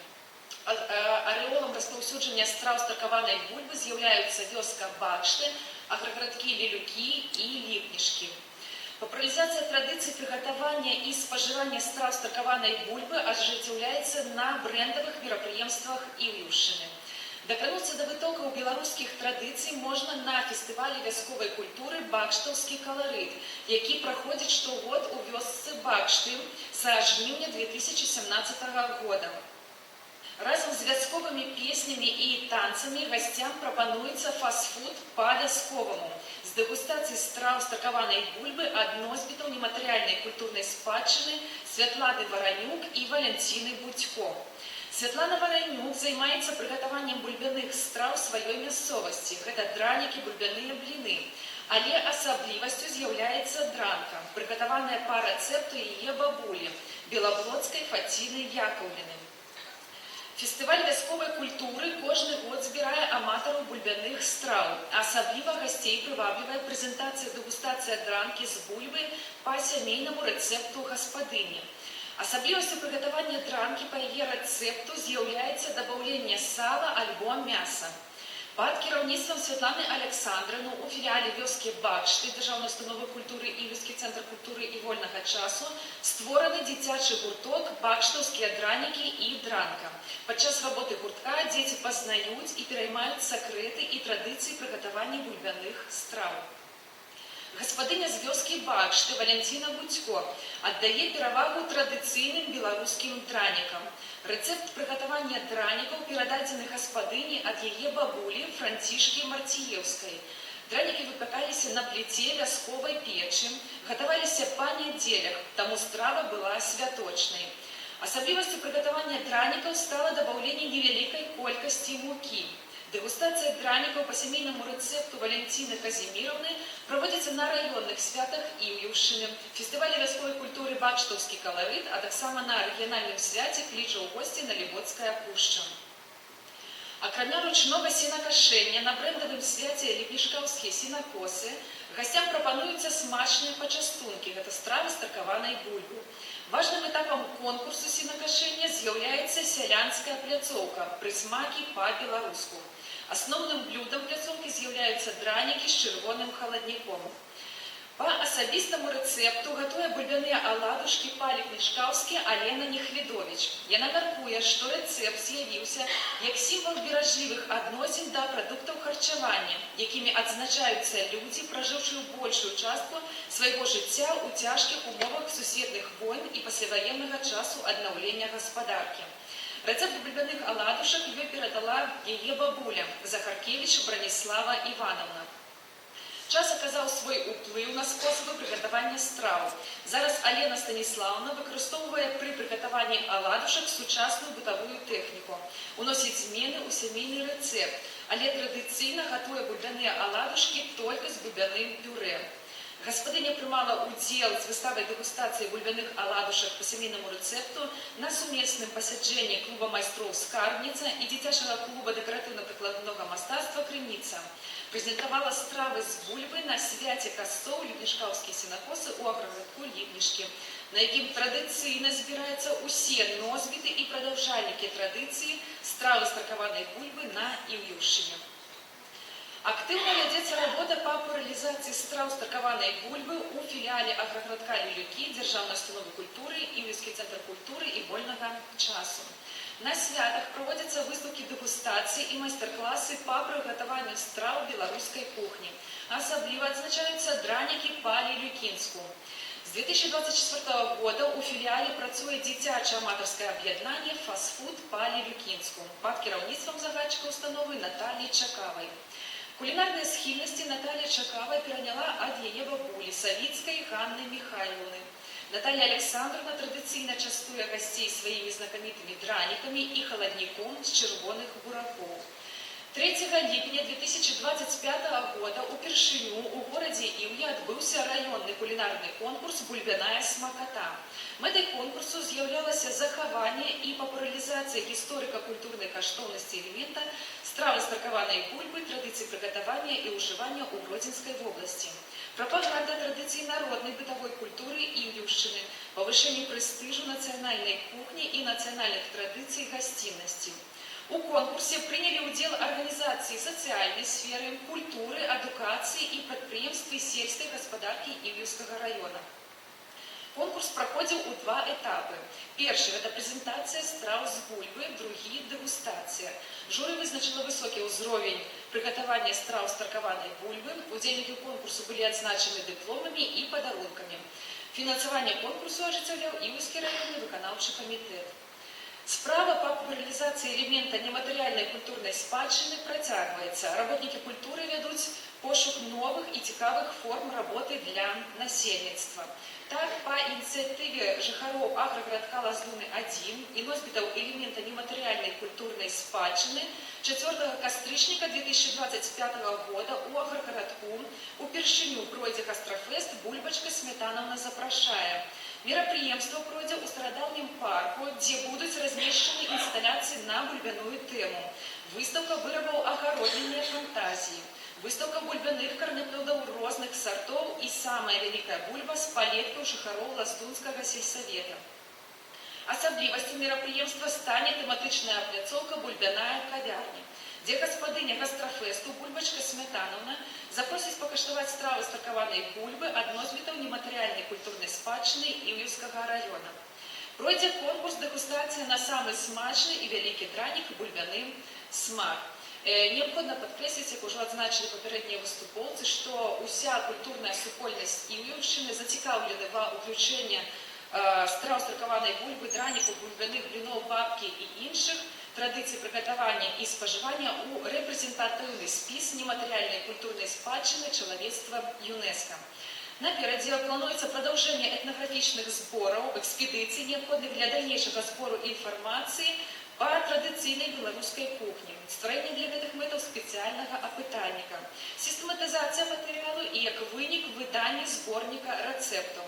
Арэолам распаўсюджання страў з таркаванай бульбы з'яўляюцца вёска Бакшты, аграгарадкі Лілюкі і Ліпнішкі. Папулярызацыя традыцый прыгатавання і спажывання страў з таркаванай бульбы ажыццяўляецца на брэндавых мерапрыемствах Іўшчыны. Дакрануцца да вытокаў беларускіх традыцый можна на фестывалі вясковай культуры «Бакштаўскі каларыт», які праходзіць штогод у вёсцы Бакшты са жніўня 2017 года. Разам з вясковымі песнямі і танцамі гасцям прапануецца фаст-фуд па-вясковаму з дэгустацыяй страў з таркаванай бульбы ад носьбітаў нематэрыяльнай культурнай спадчыны Святланы Варанюк і Валянціны Будзько. Святлана Варанюк займаецца прыгатаваннем бульбяных страў сваёй мясцовасці. Гэта дранікі, бульбяныя бліны. Але асаблівасцю з'яўляецца дранка, прыгатаваная па рэцэпту яе бабулі, белаблодскай Фаціны Яковліны. Фестываль вясковай культуры кожны год збірае аматараў бульбяных страў. Асабліва гасцей прываблівае прэзентацыя дэгустацыя дранкі з бульбы па сямейнаму рэцэпту гаспадыні. Асаблівасцю прыгатавання дранкі па яе рэцэпту з'яўляецца дабаўленне сала альбо мяса. Пад кіраўніцтвам Святланы Александрыны у філіяле вёскі Бакшты Дзяржаўнай установы культуры Іўскі центр культуры і вольнага часу створаны дзіцячы гурток «Бакштаўскія дранікі і дранка». Падчас работы гуртка дзеці пазнаюць і пераймаюць сакрэты і традыцыі прыгатавання бульбяных страў. Гаспадыня з вёскі Бакшты Валянціна Будзько аддае перавагу традыцыйным беларускім дранікам. Рэцэпт прыгатавання дранікаў перададзены гаспадыні ад яе бабулі Францішкі Марціеўскай. Дранікі выпякаліся на пліце вясковай печы, гатаваліся па нядзелях, таму страва была святочнай. Асаблівасцю прыгатавання дранікаў стала дабаўленне невялікай колькасці мукі. Дэгустацыя дранікаў па сямейнаму рэцэпту Валянціны Казіміраўны праводзіцца на раённых святах Іўшчыны, фестывалі вясковай культуры «Бакштаўскі каларыт», а таксама на рэгіянальным свяце кліча ў госці Налібоцкая пушча. Акрамя ручнога сенакашэння на брэндавым свяце ліпнішкаўскія сенакосы гасцям прапануюцца смачныя пачастункі, гэта стравы з таркаванай бульбы. Важным этапам конкурсу сенакашэння з'яўляецца сялянская пляцоўка «Прысмакі па-беларуску». Асноўным блюдам пляцоўкі з'яўляюцца дранікі з чырвоным халадніком. Па асабістаму рэцэпту гатуе бульбяныя аладушкі па-ліпнішкаўскі Алена Нехвідовіч. Яна мяркуе, што рэцэпт з'явіўся як сімвал беражлівых адносін да прадуктаў харчавання, якімі адзначаюцца людзі, пражыўшы большую частку свайго жыцця ў цяжкіх умовах сусветных войн і пасляваеннага часу аднаўлення гаспадаркі. Рецепт бульбяных оладушек ее передала ее бабуля Захаркевич Бронислава Ивановна. Час аказаў свой уплыў на способы приготовления страў. Зараз Алена Станиславовна выкарыстоўвае при приготовлении оладушек сучасную бытовую технику, уносіць змены ў сямейны рецепт, але традыцыйна гатуе бульбяныя оладушки только с бульбяным пюре. Гаспадыня прымала удзел з выставай дэгустацыі бульбяных оладушек по сямейнаму рэцэпту на сумесным пасяджэнні клуба майстроў «Скарбніца» і дзіцячага клуба дэкаратыўна-прыкладнога мастацтва «Крыніца». Прэзентавала стравы з бульбы на свяце касцоў лібнішкаўскія сенакосы ў аграгарадку Лібнішкі, на якім традыцыйна збіраюцца ўсе носьбіты і прадаўжальнікі традыцыі стравы з таркаванай бульбы на Іўюшчыне. Активно ведется работа по популяризации страв з таркаванай бульбы у філіалі аграгарадка Ілюкі, Дзяржаўнай установы культуры, Іўлівскі центр культуры і вольнага часу. На святах проводятся выставки дегустаций и мастер-классы по приготовлению страв белорусской кухни. Особливо отзначаются драники по-лілюкінську. З 2024 года у філіалі працуе дзіцячае аматарскае аб'яднанне «Фастфуд па-лілюкінску» пад кіраўніцтвам загадчыка установы Натальи Чакавай. Кулинарные схильности Наталья Чакава переняла от ее бабули Савицкой Ганны Михайловны. Наталья Александровна традиционно частуя гостей своими знакомитыми драниками и холодником с червоных бураков. 3 липня 2025 года упершыню у городе Іўе адбыўся районный кулинарный конкурс «Бульбяная смакота». Мэтай конкурсу з'яўлялася захаванне и популяризация историко-культурной каштоўнасці элемента стравы з таркаванай бульбы, традыцый приготовления и уживания у Гродзенской области. Пропаганда традиций народной бытовой культуры Іўліўшчыны, повышение престижа национальной кухни и национальных традиций гостинности. У конкурсе приняли удел организации социальной сферы, культуры, эдукации и предприемств сельской господарки Іўлівскага района. Конкурс проходил у два этапы. Первый – это презентация страв з бульбы, другий – дегустация. Жюри вызначило высокий уровень приготовления страв з таркаванай бульбы. Удельники конкурсу были отзначены дипломами и подарунками. Финансование конкурсу осуществлял Іўлівскі районный выканаўчы комитет. Справа по популяризации элемента нематериальной культурной спадщины протягивается. Работники культуры ведут пошук новых и цікавых форм работы для насельніцтва. Так, по инициативе жыхароў аграгарадка Лазлуны-1 и носьбітаў элемента нематериальной культурной спадщины 4 кастрычніка 2025 года у аграгарадку упершыню пройдзе гастрафест «Бульбачка Сметановна запрашае». Мерапрыемство пройдзе ў старадаўнім парку, дзе будуць размешчаны інсталяцыі на бульбяную тэму. Выставка вырабаў агароднінныя фантазіі. Выставка бульбяных карнаплодаў розных сартоў і самая вялікая бульба з палеткаў жыхароў Лаздунскага сельсавета. Асаблівасцю мерапрыемства стане тэматычная пляцоўка «Бульбяная кавярня», дзе гаспадыня гастрафесту «Бульбачка Сметановна» запросіць пакаштаваць стравы з таркаванай бульбы ад носьбітаў нематэрыяльнай культурнай спадчыны Іўлівскага района. Пройдзе конкурс дэгустацыя на самы смачны і вялікі дранік бульбяны смак. Необходно подкреслить, как уже отзначили попередние выступовцы, что уся культурная супольность Іўліўшчыны зацікаўлена во уключение страў з таркаванай бульбы, дранікаў, бульбяных бліноў, бабкі і іншых традыцый приготовления и споживания у репрезентативный спис нематериальной культурной спадщины человечества ЮНЕСКО. Напереди плануется продолжение этнографичных сборов, экспедиций, необходных для дальнейшего сбора информации по традиционной белорусской кухне, створение для этих методов специального опытальника, систематизация материалу и как вынік выдание сборника рецептов.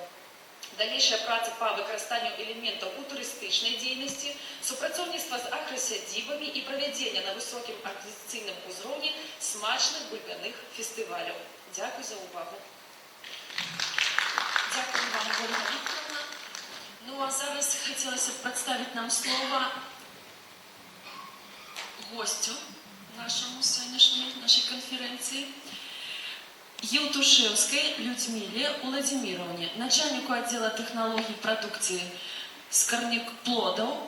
Дальнейшая праца по выкарыстанню элементаў у турыстычнай дзейнасці, супрацоўніцтва з аграсядзібамі і правядзення на высокім арганізацыйным узроўні смачных бульбяных фестываляў. Дзякуй за увагу. Дякую вам, Ольга Вікторовна. Ну а зараз хотілося б представити нам слово гостю нашому сьогоднішній нашій конференції. Євтушевской Людмиле Владимировне, начальнику отдела технологий продукции скарніплодаў,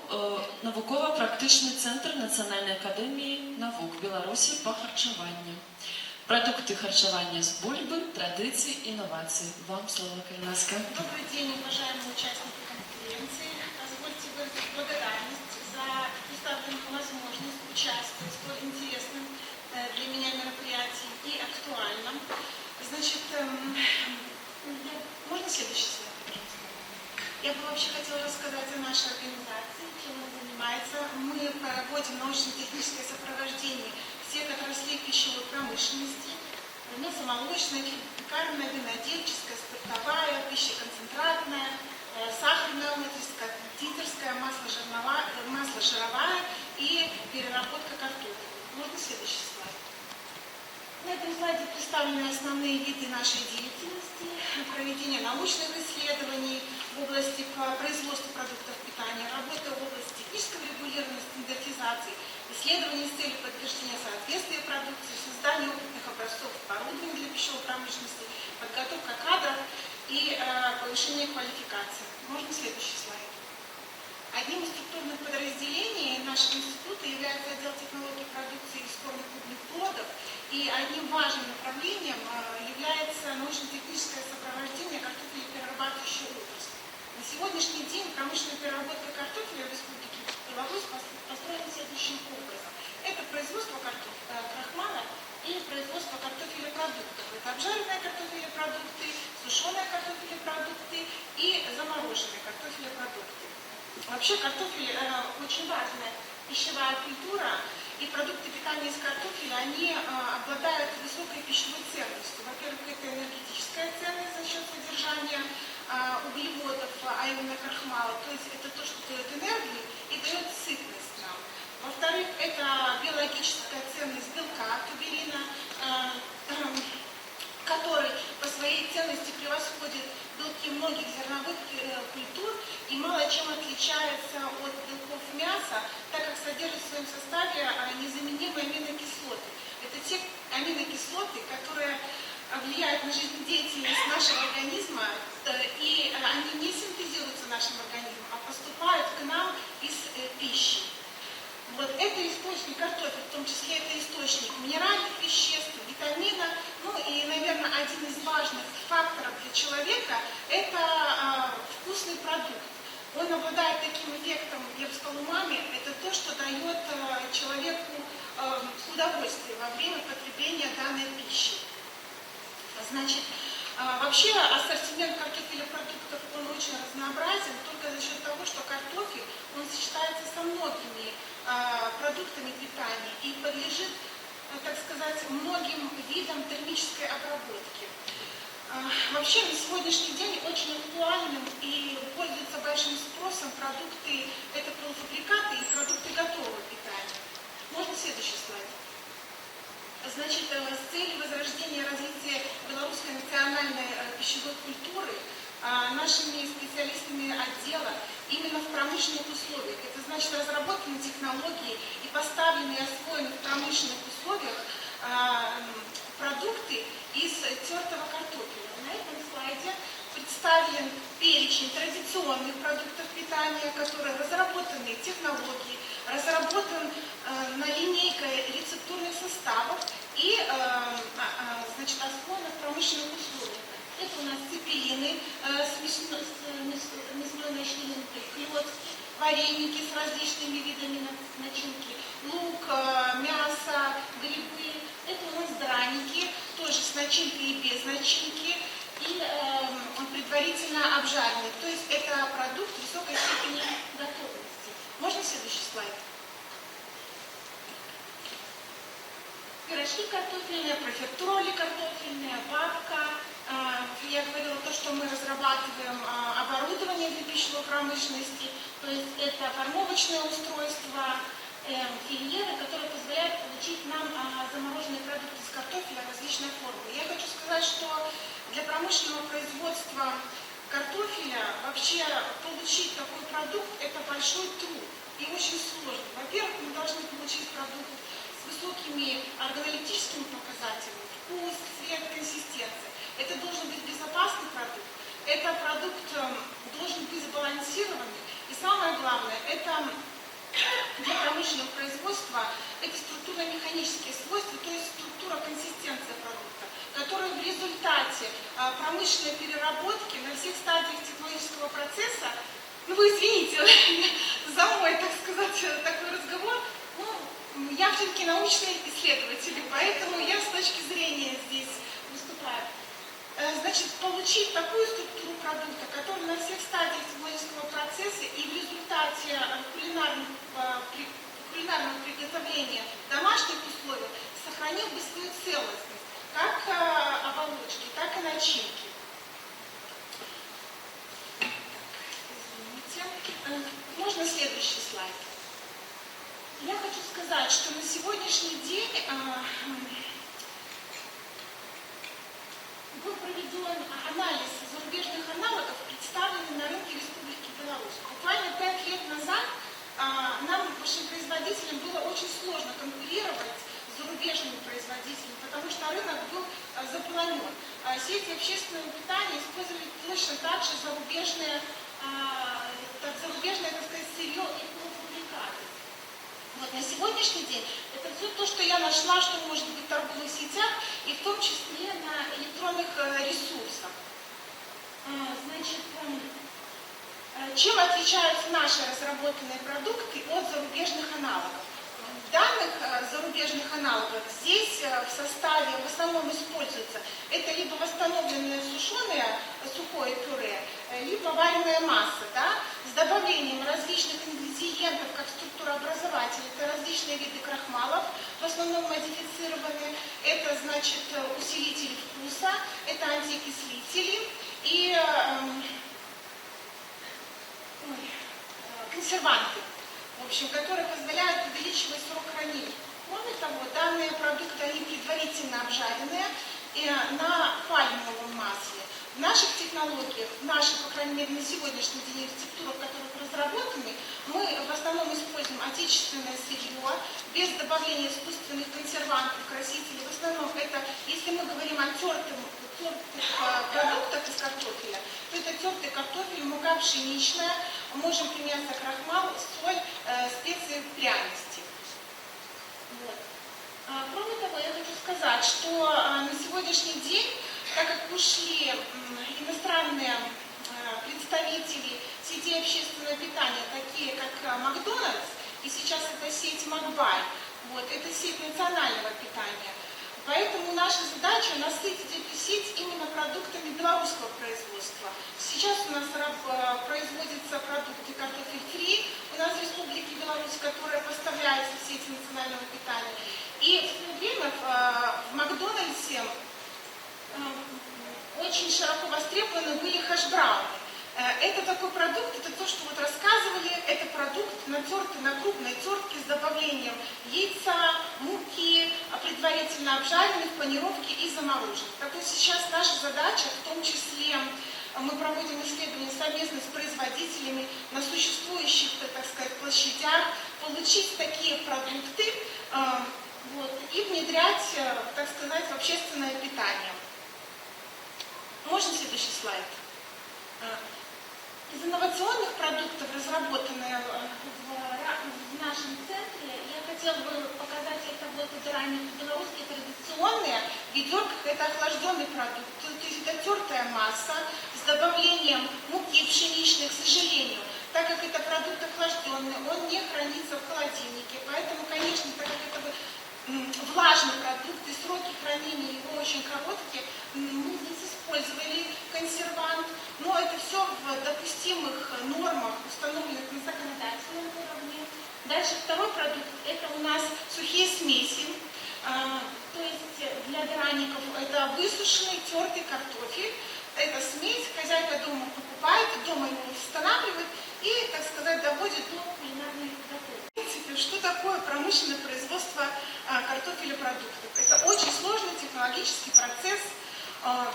навукова-практычны центр Национальной академии наук Беларуси по харчеванию. Продукты харчевания с бульбы, традиции, инновации. Вам слово, Калинаска. Добрый день, уважаемые участники конференции. Позвольте выразить благодарность за предоставлена возможность участвовать в столь интересном для меня мероприятии и актуальном. Значит, можно следующий слайд, пожалуйста? Я бы вообще хотела рассказать о нашей организации, чем она занимается. Мы проводим научно-техническое сопровождение всех отраслей пищевой промышленности: мясомолочная, пекарная, винодельческая, спиртовая, пищеконцентратная, сахарная отрасль, кондитерская, масло-жировая и переработка картофеля. Можно следующий слайд? На этом слайде представлены основные виды нашей деятельности: проведение научных исследований в области производства продуктов питания, работа в области технического регулирования, стандартизации, исследования с целью подтверждения соответствия продукции, создание опытных образцов оборудования для пищевой промышленности, подготовка кадров и повышение квалификации. Можно следующий слайд? Одним из структурных подразделений нашего института является отдел технологий продукции исконных клубных плодов, и одним важным направлением является научно-техническое сопровождение картофелеперерабатывающей отрасли. На сегодняшний день промышленная переработка картофеля в Республике Беларусь построена следующим образом. Это производство крахмала и производство картофелепродуктов. Это обжаренные картофелепродукты, сушеные картофелепродукты и замороженные картофелепродукты. Вообще картофель очень важная пищевая культура, и продукты питания из картофеля, они обладают высокой пищевой ценностью. Во-первых, это энергетическая ценность за счет содержания углеводов, а именно крахмала, то есть это то, что дает энергию и дает сытность нам. Во-вторых, это биологическая ценность белка, туберина, который по своей ценности превосходит белки многих зерновых культур и мало чем отличается от белков мяса, так как содержит в своем составе незаменимые аминокислоты. Это те аминокислоты, которые влияют на жизнедеятельность нашего организма, и они не синтезируются нашим организмом, а поступают к нам из пищи. Вот это источник картофеля, в том числе это источник минеральных веществ, витамина, ну и, наверное, один из важных факторов для человека – это вкусный продукт. Он обладает таким эффектом, я бы сказала, умами, это то, что дает человеку удовольствие во время потребления данной пищи. Значит, вообще ассортимент картофелепродуктов, он очень разнообразен, только за счет того, что картофель, он сочетается со многими продуктами питания и подлежит, так сказать, многим видам термической обработки. Вообще на сегодняшний день очень актуальным и пользуются большим спросом продукты, это полуфабрикаты и продукты готового питания. Можно следующий слайд? Значит, с целью возрождения и развития белорусской национальной пищевой культуры нашими специалистами отдела именно в промышленных условиях. Это значит, разработаны технологии и поставлены и освоены в промышленных условиях продукты из тертого картофеля. На этом слайде представлен перечень традиционных продуктов питания, которые разработаны технологии, разработан на линейка рецептурных составов и значит, освоены в промышленных условиях. Это у нас цепелины с мясной начинкой, клетки, вареники с различными видами начинки, лук, мясо, грибы. Это у нас драники, тоже с начинкой и без начинки, и предварительно обжаренные. То есть это продукт высокой степени готовности. Можно следующий слайд? Пирожки картофельные, профитроли картофельные, бабка. Я говорила то, что мы разрабатываем оборудование для пищевой промышленности, то есть это формовочное устройство, фильеры, которые позволяют получить нам замороженные продукты из картофеля различной формы. Я хочу сказать, что для промышленного производства картофеля вообще получить такой продукт – это большой труд и очень сложно. Во-первых, мы должны получить продукт с высокими органолептическими показателями, вкус, цвет, консистенция. Это должен быть безопасный продукт, это продукт должен быть сбалансированный. И самое главное, это для промышленного производства это структурно-механические свойства, то есть структура, консистенция продукта, которая в результате промышленной переработки на всех стадиях технологического процесса Ну, вы извините за мой, так сказать, такой разговор. Ну, я все-таки научный исследователь, поэтому я с точки зрения здесь выступаю. Значит, получить такую структуру продукта, которая на всех стадиях технологического процесса и в результате кулинарного приготовления в домашних условиях сохранил бы свою целостность, как оболочки, так и начинки. Извините. Можно следующий слайд? Я хочу сказать, что на сегодняшний день был проведен анализ зарубежных аналогов, представленных на рынке Республики Беларусь. Буквально 5 лет назад нам, нашим производителям, было очень сложно конкурировать с зарубежными производителями, потому что рынок был заполонен. Сети общественного питания использовали точно так же зарубежное, так сказать, сырье и полуфабрикаты. Вот, на сегодняшний день это все то, что я нашла, что может быть в торговых сетях, и в том числе на электронных ресурсах. Значит, чем отличаются наши разработанные продукты от зарубежных аналогов? Данных зарубежных аналогов здесь в составе в основном используется это либо восстановленное сушеное сухое пюре, либо вареная масса, да, с добавлением различных ингредиентов, как структурообразователи, это различные виды крахмалов, в основном модифицированные, это, значит, усилители вкуса, это антиокислители и консерванты, в общем, которые позволяют увеличивать срок хранения. Кроме того, данные продукты, они предварительно обжаренные на пальмовом масле. В наших технологиях, по крайней мере, на сегодняшний день рецептурах, которые разработаны, мы в основном используем отечественное сырье, без добавления искусственных консервантов, красителей. В основном это, если мы говорим о тертых продуктах из картофеля, то это тертый картофель, мука пшеничная, можем применяться крахмал, соль, специи, пряности. Вот. Кроме того, я хочу сказать, что на сегодняшний день, так как ушли иностранные представители сетей общественного питания, такие как Макдональдс, и сейчас это сеть Макбай, вот, это сеть национального питания. Поэтому наша задача насытить эту сеть именно продуктами белорусского производства. Сейчас у нас производятся продукты картофель фри, у нас в Республике Беларусь, которая поставляется в сети национального питания. И в свое время в Макдональдсе очень широко востребованы были хэш-брауны. Это такой продукт, это то, что вот рассказывали, это продукт, натертый на крупной тертке с добавлением яйца, муки, предварительно обжаренных, панировки и замороженных. Так вот сейчас наша задача, в том числе мы проводим исследования совместно с производителями на существующих, так сказать, площадях, получить такие продукты вот, и внедрять, так сказать, в общественное питание. Можно следующий слайд? Из инновационных продуктов, разработанных в нашем центре, я хотела бы показать это вот ранее белорусские традиционные. В ведерках это охлажденный продукт, то есть это тертая масса с добавлением муки пшеничной, к сожалению. Так как это продукт охлажденный, он не хранится в холодильнике, поэтому, конечно, так как это влажный продукт и сроки хранения его очень короткие, мы здесь использовали консервант, но это все в допустимых нормах, установленных на законодательном уровне. Дальше второй продукт, это у нас сухие смеси, то есть для драников это высушенный тертый картофель. Это смесь, хозяйка дома покупает, дома его устанавливает и, так сказать, доводит до кулинарной готовности. В принципе, что такое промышленное производство картофеля продуктов? Это очень сложный технологический процесс,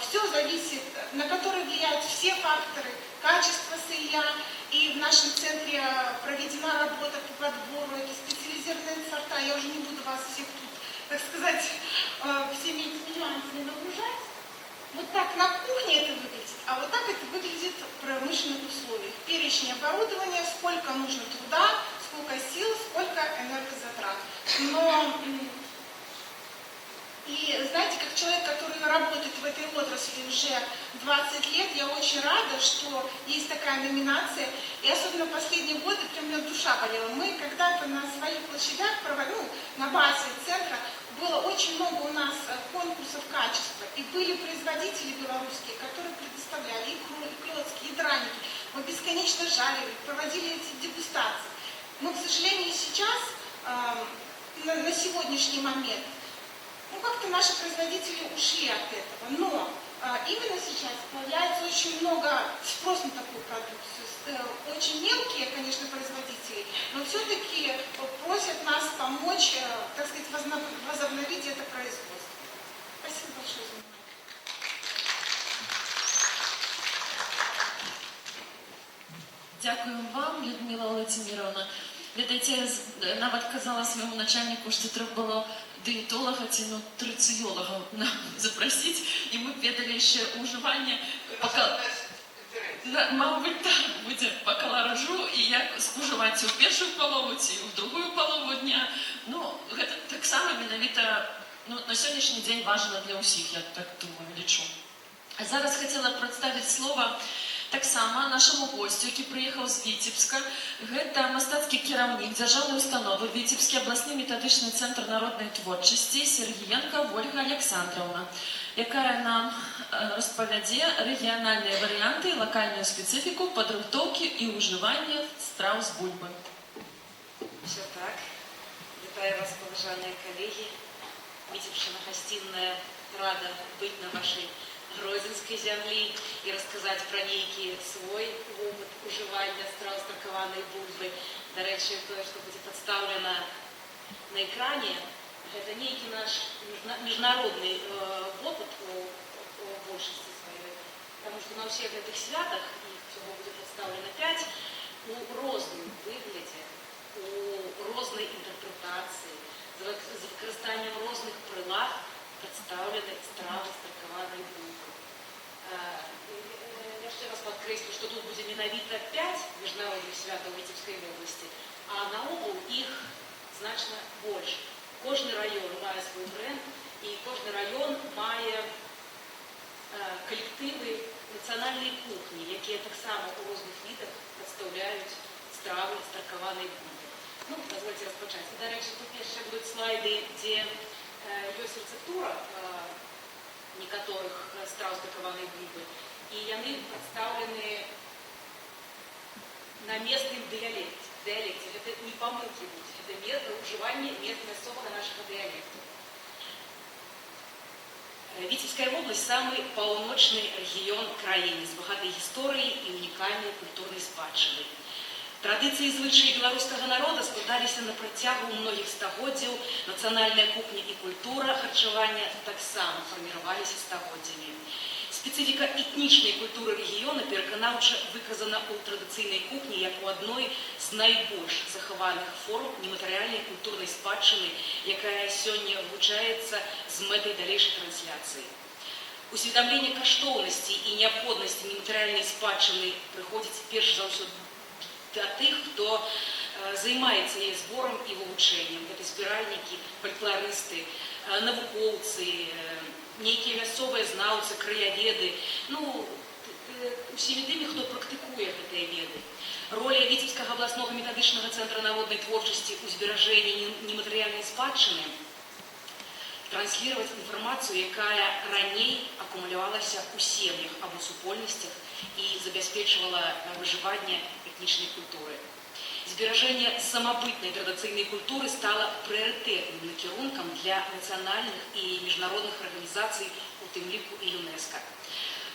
все зависит, на который влияют все факторы, качество сырья, и в нашем центре проведена работа по подбору, это специализированные сорта, я уже не буду вас всех тут, так сказать, всеми этими нюансами нагружать. Вот так на кухне это выглядит, а вот так это выглядит в промышленных условиях. Перечень оборудования, сколько нужно труда, сколько сил, сколько энергозатрат. Но И знаете, как человек, который работает в этой отрасли уже 20 лет, я очень рада, что есть такая номинация. И особенно в последние годы прям у меня душа болела. Мы когда-то на своих площадях проводили, на базе центра, было очень много у нас конкурсов качества. И были производители белорусские, которые предоставляли икру, и клёцки, и драники. Мы бесконечно жарили, проводили эти дегустации. Но, к сожалению, сейчас, на сегодняшний момент, как-то наши производители ушли от этого. Но именно сейчас появляется очень много спрос на такую продукцию. Очень мелкие, конечно, производители, но все-таки просят нас помочь, так сказать, возобновить это производство. Спасибо большое за внимание. Дякую вам, Людмила Владимировна. Ведаеце, я нават казала свайму начальніку, што трэба было дыетолага ці нутрыцыёлага запрасіць, і мы б ведалі яшчэ ўжыванне мабыць, так будзе па каларажу і як спажываць у першую палову ці ў другую палову дня. Ну, гэта таксама менавіта на сённяшні дзень важна для ўсіх, я так думаю, лічу. А зараз хацела прадставіць слова таксама нашаму госцю, які прыехаў з Віцебска. Гэта мастацкі кіраўнік дзяржаўнай установы Віцебскі абласны метадычны цэнтр народнай творчасці Сергіенка Ольга Александровна, якая нам распавядзе рэгіянальныя варыянты і лакальную спецыфіку падрыхтоўкі і ўжывання страў з бульбы. Все так. Вітаю вас, поважаныя коллеги. Витебщина гостиная рада быть на вашей Гродзенской земли и рассказать про некий свой опыт уживания страв з таркаванай бульбы. До речі, то, что будет представлено на экране, это некий наш международный опыт у большинстве своей. Потому что на всех этих святах, их всего будет представлено 5, у розному выгляде, у розной интерпретации, з використанням розних прилад представлены стравы з таркаванай бульбы. Я ще раз подкреслю, что тут будет менавіта 5 международных святов в Витебской области, а наогул их значно больше. Кожный район мае свой бренд, и кожный район мае коллективы национальной кухни, якія таксама у розных видах представляют стравы з таркаванай бульбы. Ну, позвольте распочаць. До речі, тут яшчэ будуць слайды, дзе ёсць рецептура некаторых страў з таркаванай бульбы, і яны прадстаўлены на местным диалекте. Гэта не помылки будуць, гэта уживание мясцовага нашага диалекта. Витебская область – самый паўночны регион краіны з богатай гісторыяй і унікальнай культурнай спадчынай. Традыцыі і звычаі беларускага народа складаліся на працягу многіх стагоддзяў, нацыянальная кухня і культура харчавання таксама фарміраваліся стагоддзямі. Спецыфіка этнічнай культуры рэгіёна пераканаўча выказана ў традыцыйнай кухні як у адной з найбольш захаваных форм нематэрыяльнай культурнай спадчыны, якая сёння вывучаецца з мэтай далейшай трансляцыі. Усведамленне каштоўнасці і неабходнасці нематэрыяльнай спадчыны прыходзіць перш за ўсё для тых, хто займаецца яе зборам і вывучэннем. Гэта збіральнікі, фалькларысты, навукоўцы, нейкія мясцовыя знаўцы, краяведы, усімі тымі, хто практыкуе гэтыя веды. Роля Віцебскага абласнога метадычнага цэнтра народнай творчасці ў зберажэнні нематэрыяльнай спадчыны транслировать информацию, якая раней акумулявалася ў сем'ях або супольнасцях і забяспечвала выжыванне этнічнай культуры. Зберажэнне самабытнай традыцыйнай культуры стала прыярытэтным накірункам для нацыянальных і міжнародных арганізацый, у тым ліку і ЮНЕСКО.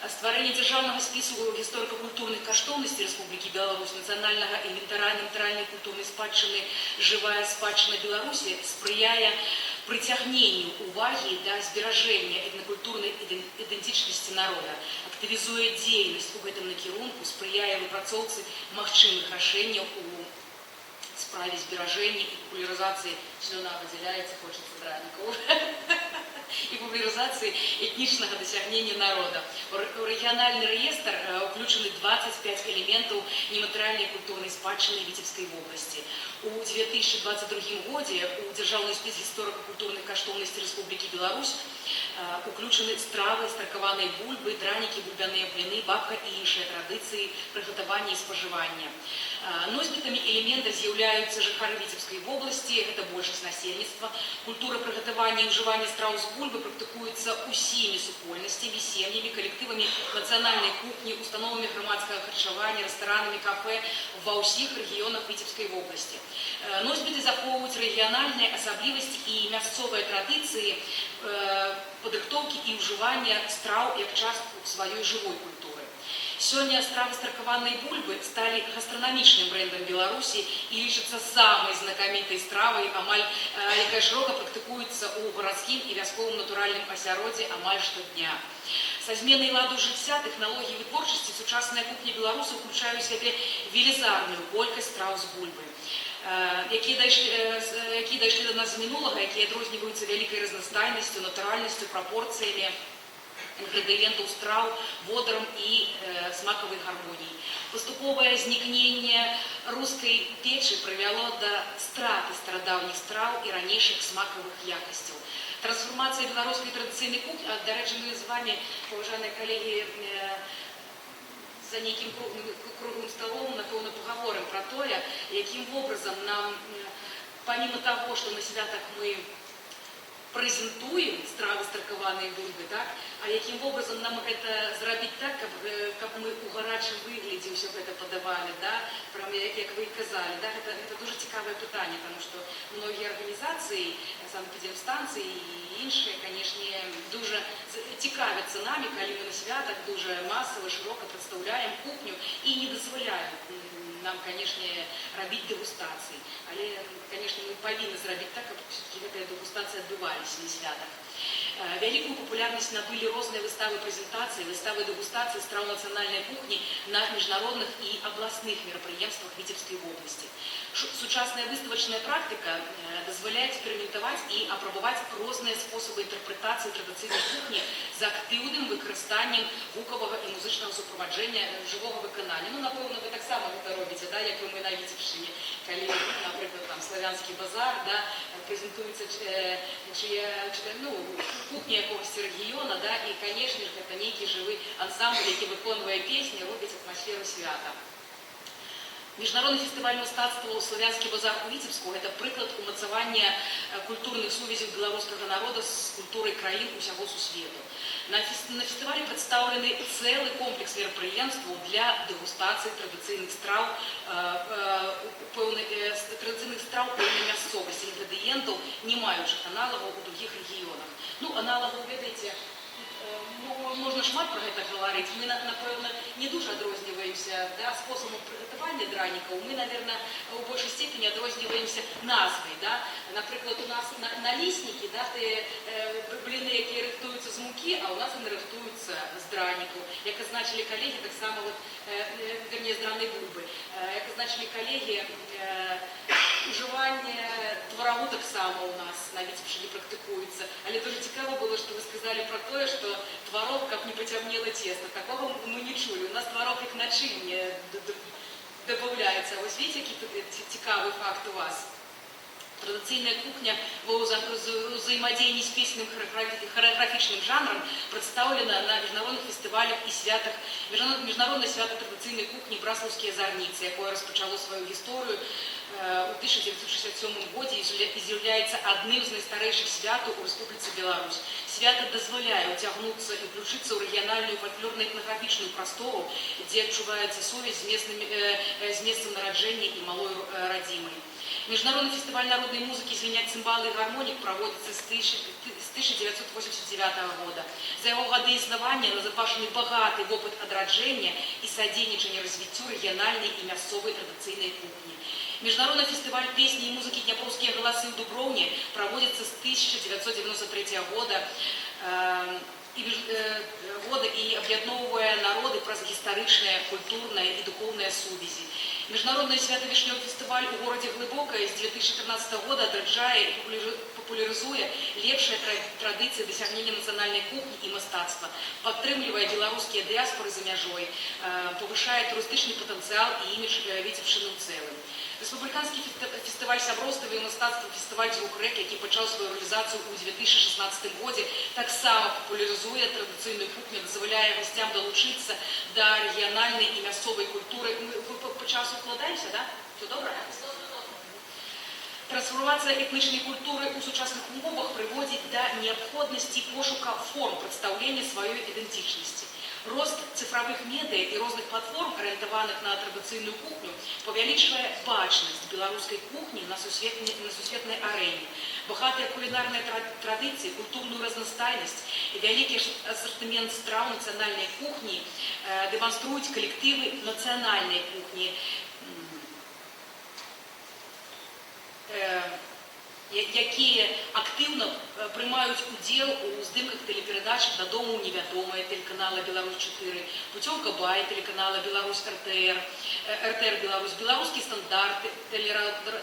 Стварэнне дзяржаўнага спісу гісторыка-культурных каштоўнасцей Рэспублікі Беларусь, нацыянальнага інвентара нематэрыяльнай культурнай спадчыны «Жывая спадчына Беларусі» спрыяе прыцягненню ўвагі да зберажэння этнакультурнай ідэнтычнасці народа, актывізуе дзейнасць у гэтым накірунку, спрыяе выпрацоўцы магчымых рашэнняў у справе зберажэння і папулярызацыі. Слюна выдзяляецца, хочацца дранікаў. и популяризации этничного досягнения народа. У региональный реестр включены 25 элементов нематериальной культурной спадщины Витебской области. У 2022 году у Державного спис историко-культурных каштовностей Республики Беларусь уключены стравы, стракованные бульбы, драники, бульбяные блины, бабка и іншие традиции приготовления и споживания. Носьбитами элемента з'являються жыхары Витебской области, это большасць насельніцтва. Культура приготовления и уживания страў з бульбы практыкуецца усімі супольнасцямі, сем'ямі, коллективами национальной кухни, установами громадского харчавання, ресторанами, кафе ва ўсіх регионах Витебской области. Носьбіты захоўваюць рэгіянальныя асаблівасці і мясцовыя традыцыі падрыхтоўкі і ўжывання страў як частку сваёй жывой культуры. Сёння стравы стракаванай бульбы сталі гастранамічным брэндам Беларусі і лічацца самай знакамітай стравай, амаль якая шырока практыкуецца ў гарадскім і вясковым натуральным асяроддзі амаль штодня. Са зменай ладу жыцця, тэхналогій вытворчасці сучасная кухня беларусаў уключае ў сябе велізарную колькасць страў з бульбы, якія дайшлі да нас з мінулага, якія адрозніваюцца вялікай разнастайнасцю, натуральнасцю, прапорцыямі ингредиентов страв, водором и смаковой гармонии. Поступовое зникнение русской печи привело до страты стародавних страв и ранейших смаковых якостей. Трансформация белорусской традиционной кухни, до речи, мы с вами, уважаемые коллеги, за неким круглым столом, напевно, поговорим про то, каким образом нам, помимо того, что на святах мы прэзентуем стравы стракаваныя бульбы, так? А якім образом нам гэта зрабіць так, каб мы ў гарачым выглядзе ўсё гэта падавалі, да? Прям як вы і казалі, да? Гэта дуже цікавае пытанне, тому што многія арганізацыі, санэпідэмстанцыі і іншыя, канешне, дуже цікавяцца намі, калі мы на святах дуже масава, шырока прадстаўляем кухню і не дазваляем нам, канешне, рабіць дэгустацыі. Але, канешне, мы павінны зрабіць так, каб все-таки гэтыя дэгустацыі адбываліся на святах. Вялікую популярнасць набылі розныя выставы прэзентацыі, выставы дэгустацыі страў нацыянальнай кухні на міжнародных і абласных мерапрыемствах Витебской области. Сучасная выставачная практика дазваляе эксперыментаваць і апрабаваць розныя спосабы інтэрпрэтацыі традыцыйнай кухні з актыўным выкарыстаннем гукавага і музычнага суправаджэння жывога выканання. Ну, напэўна, вы таксама гэта робіце, да, як і мы на Віцебшчыне, калі, напрыклад, там славянскі базар, да, прэзентуецца кухня якогосьці рэгіёна, да, і, канешне ж, гэта нейкі жывы ансамбль, які выконвае песні, робіць атмасферу свята. Международный фестиваль мастацтва «Славянский базар» у Витебску – это приклад умацавання культурных сувязей белорусского народа с культурой краін усяго сусвету. На фестивале представлены целый комплекс мерапрыемств для дегустации традиционных страв, пэўнай мясцовасці, ингредиентов, не маючых аналогов у других регионах. Ну, аналогов, ведаеце, можна шмат про гэта гаварыць. Мы, напэўна, не дуже адрозніваемся, да, способом приготовления дранікаў. Мы, наверное, у большей степени адрозніваемся назвай. Да. Напрыклад, у нас налісники, да, блины, якія рыхтуюцца з мукі, а у нас яны рыхтуюцца з дранікаў. Як азначылі калегі, таксама, вернее, з дранай бульбы. Як азначылі калегі, уживание творогу таксама у нас на Витебшчыне практыкуецца. Але дуже цікаво было, что вы сказали про то, что творог как не потемнело тесто. Такого мы не чули. У нас творог как начинение добавляется. Вот видите, какие цікавый факт у вас. Традыцыйная кухня ва ўзаемадзеянні з песенным хореаграфічным жанрам прадстаўлена на міжнародных фестывалях і святах. Міжнароднае свята традыцыйнай кухні «Браслаўскія зарніцы», якое распачало сваю гісторыю у 1967 годзе і з'яўляецца адным з найстарэйшых святаў у Рэспубліцы Беларусь. Свята дазваляе ўцягнуцца і ўключыцца ў рэгіянальную фальклорна-этнаграфічную прастору, дзе адчуваецца сувязь з месцам нараджэння і малой радзімай. Международный фестиваль народной музыки «Звенят цимбалы и гармоник» проводится с 1989 года. За его годы існавання назапашаны богатый опыт адраджэння и содейничания развитию региональной и мясцовой традиционной кухни. Международный фестиваль песни и музыки «Дняпроўскія галасы» в Дубровне проводится с 1993 года и об'ядноўвае народы праз гістарычныя, культурныя и духовныя сувязі. Международный свято-вишневый фестиваль у городе Глыбокое с 2013 года адраджае и популяризуе лепшие традиции досягнения национальной кухни и мастацтва, падтрымлівае белорусские диаспоры за мяжой, повышает туристичный потенциал и имидж Витебшчыны ў цэлым. Республиканский фестиваль сяброўства і мастацтва фестиваль «Звук рэк», які пачаў свою реализацию у 2016 годзе, таксама популяризуе традыцыйную кухню, дазваляе гостям долучиться до региональной и мясцовой культуры. Мы по часу вкладаемся, да? Все добре? Трансформация этнічнай культуры у сучасных умовах приводит до необходимости пошука форм представления своей идентичности. Рост цифровых медиа и разных платформ, ориентованных на традиционную кухню, повеличивает бачность белорусской кухни на сусветной арене. Богатые кулинарные традиции, культурную разностайность и великий ассортимент страв национальной кухни демонструют коллективы национальной кухни, які активно приймають уділ у здимках телепередач «Додому невідоме» телеканала «Білорусь-4», «Путівка Бай» телеканала «Білорусь РТР», РТР «Білорусь», «Білоруський стандарт»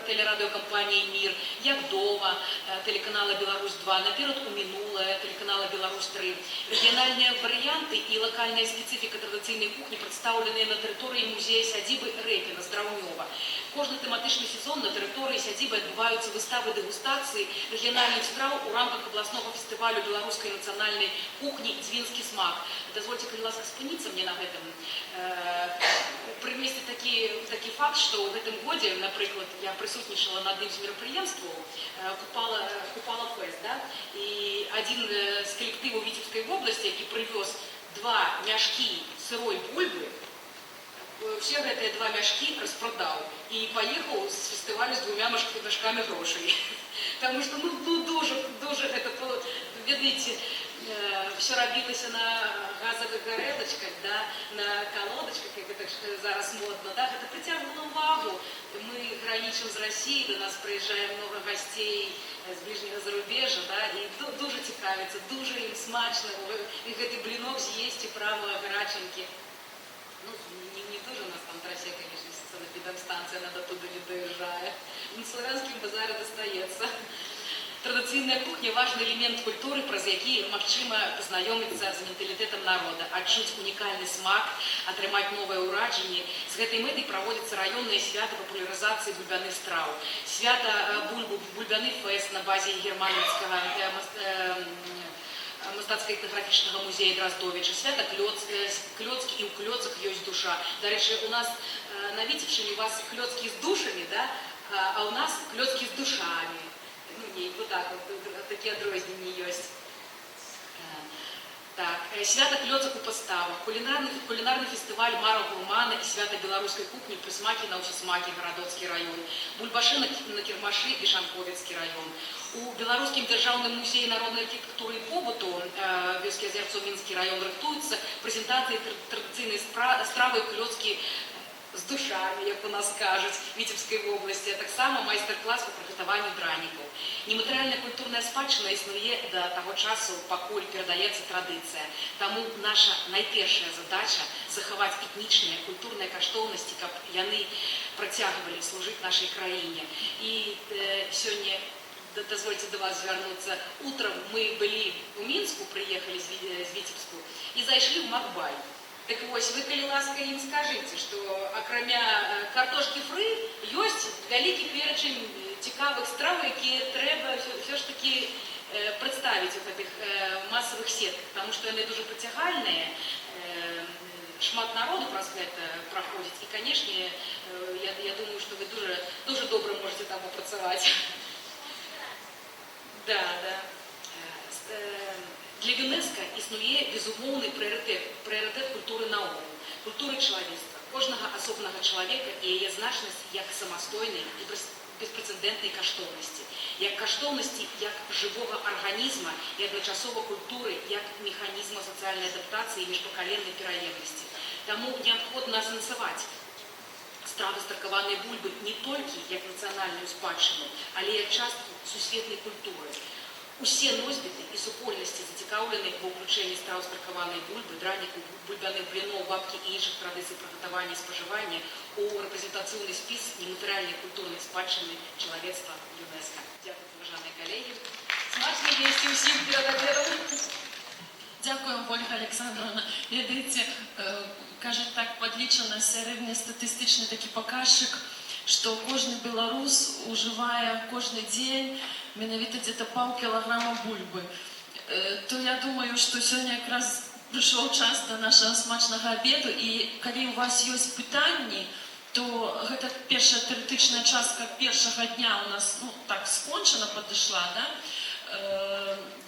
телерадіокомпанії «Мір», «Як дома» телеканала «Білорусь-2», «Наперед у минуле» телеканала «Білорусь-3». Региональные варианты и локальная специфика традиционной кухни представлены на территории музея-сядзібы Репіна з Драўнёва. Кожны тематичный сезон на территории сядзібы отбываются выставы дегустации региональных страв у рамках областного фестивалю белорусской национальной кухни «Дзвінскі смак». Дозвольте, калі ласка, спыніцца мне на гэтым. Привести такі факт, что в этом году, например, я присутничала на одним из мероприятий, Купала фест, да? И один из коллективов Витебской области, который привез 2 мяшки сырой бульбы, все эти 2 мяшки распродал и поехал с фестиваля с 2 мяшками грошей. Потому что, дуже это, видите, все робилось на газовых горелочках, да, на колодочках, как это зараз модно, да, это притягнуло увагу. Мы граничим с Россией, до нас приезжает много гостей з ближнего зарубежья, да, и дуже цікавиться, дуже им смачно, и этот блинок съесть и право горяченький. Ну, не дуже у нас там трассе, конечно, санэпидемстанция, надо туда не доезжает. На славянском базаре достается. Традыцыйная кухня – важный элемент культуры, праз які магчыма пазнаёміцца з менталітэтам народа, адчуць унікальны смак, атрымаць новыя ўраджанні. З гэтай мэтай праводзяцца раённыя свята папулярызацыі бульбяных страў. Свята бульбяны фэст на базе германскага мастацка-этнаграфічнага музея Дроздовіча, свята клёцкі, і ў клёцах ёсць душа. Дарэчы, у нас на Витебшчыне у вас клёцкі з душамі, да? А у нас клёцкі з душамі. Ну, не, вот так вот, такие адрозненні ёсць. Так, свято клёцак у паставах, кулинарный фестиваль Мара Гурмана и свято белорусской кухни присмаки на усесмаки Городоцкий район, бульбаши на Кирмаши и Шанковецкий район. У Белорусским державным музеем народной архитектуры и побыту Вёскі Азерцоў Минский район рыхтуюцца презентации традиционной стравы клёцкі з душамі, як у нас кажуць, Витебской области, а таксама майстар-клас по прыгатаванню дранікаў. Нематэрыяльная культурная спадчына існуе до таго часу, пакуль перадаецца традыцыя. Таму наша найпершая задача захаваць этнічныя культурныя каштоўнасці, каб яны працягвалі служыць нашай краіне. І сёння, дозвольте до вас звярнуцца, утром мы былі у Мінску, приехали з Витебску і зайшлі в Макбай. Так вось, вы, калі ласка, ім скажыце, што акрамя картошкі фры ёсць вялікі перечень цікавых страв, якія трэба ўсё ж такі прадставіць у гэтых масавых сетках, потому што яны дуже прыцягальныя, шмат народу праз гэта праходзіць, і, канешне, я думаю, што вы дуже добра можете там працаваць. Да. Для ЮНЕСКО існує безумоўны прыярытэт культуры наогул, культуры чалавецтва, кожнага асобнага чалавека і яе значнасць як самастойнай і беспрэцэдэнтнай каштоўнасці, як каштоўнасці як жывога арганізма і адначасова культуры як механізма сацыяльнай адаптацыі і міжпакаленнай пераемнасці. Таму неабходна асэнсаваць стравы старкаванай бульбы не толькі як нацыянальную спадчыну, але як частку сусветнай культуры. Усе носьбіты і супольнасці зацікаўленых ва ўключэнні страў з бракаванай бульбы, дранікаў, бульбяных бліноў, бабкі і іншых традыцый прыгатавання і спажывання у рэпрэзентацыйны спіс нематэрыяльнай культурнай спадчыны чалавецтва ЮНЕСКО. Дзякуй, уважаемые коллеги. Смачно вести усіх перед обедом. Дякую, Ольга Олександровна. Ведаеце, кажа так, падлічана сярэднестатыстычны такі паказчык, што кожны беларус ужывае кожны дзень менавіта где-то паўкілаграма бульбы. То я думаю, што сёння якраз прыйшоў час да нашага смачнага абеду, і калі у вас ёсць пытанні, то гэта першая тэарэтычная частка першага дня у нас так скончана падышла, да?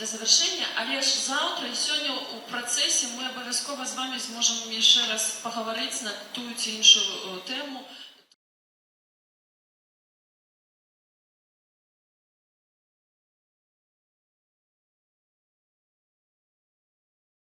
Да завяршэння, але ж заўтра і сёння ў працэсе мы абавязкова з вами зможам яшчэ раз пагаварыць на тую ці іншую тэму.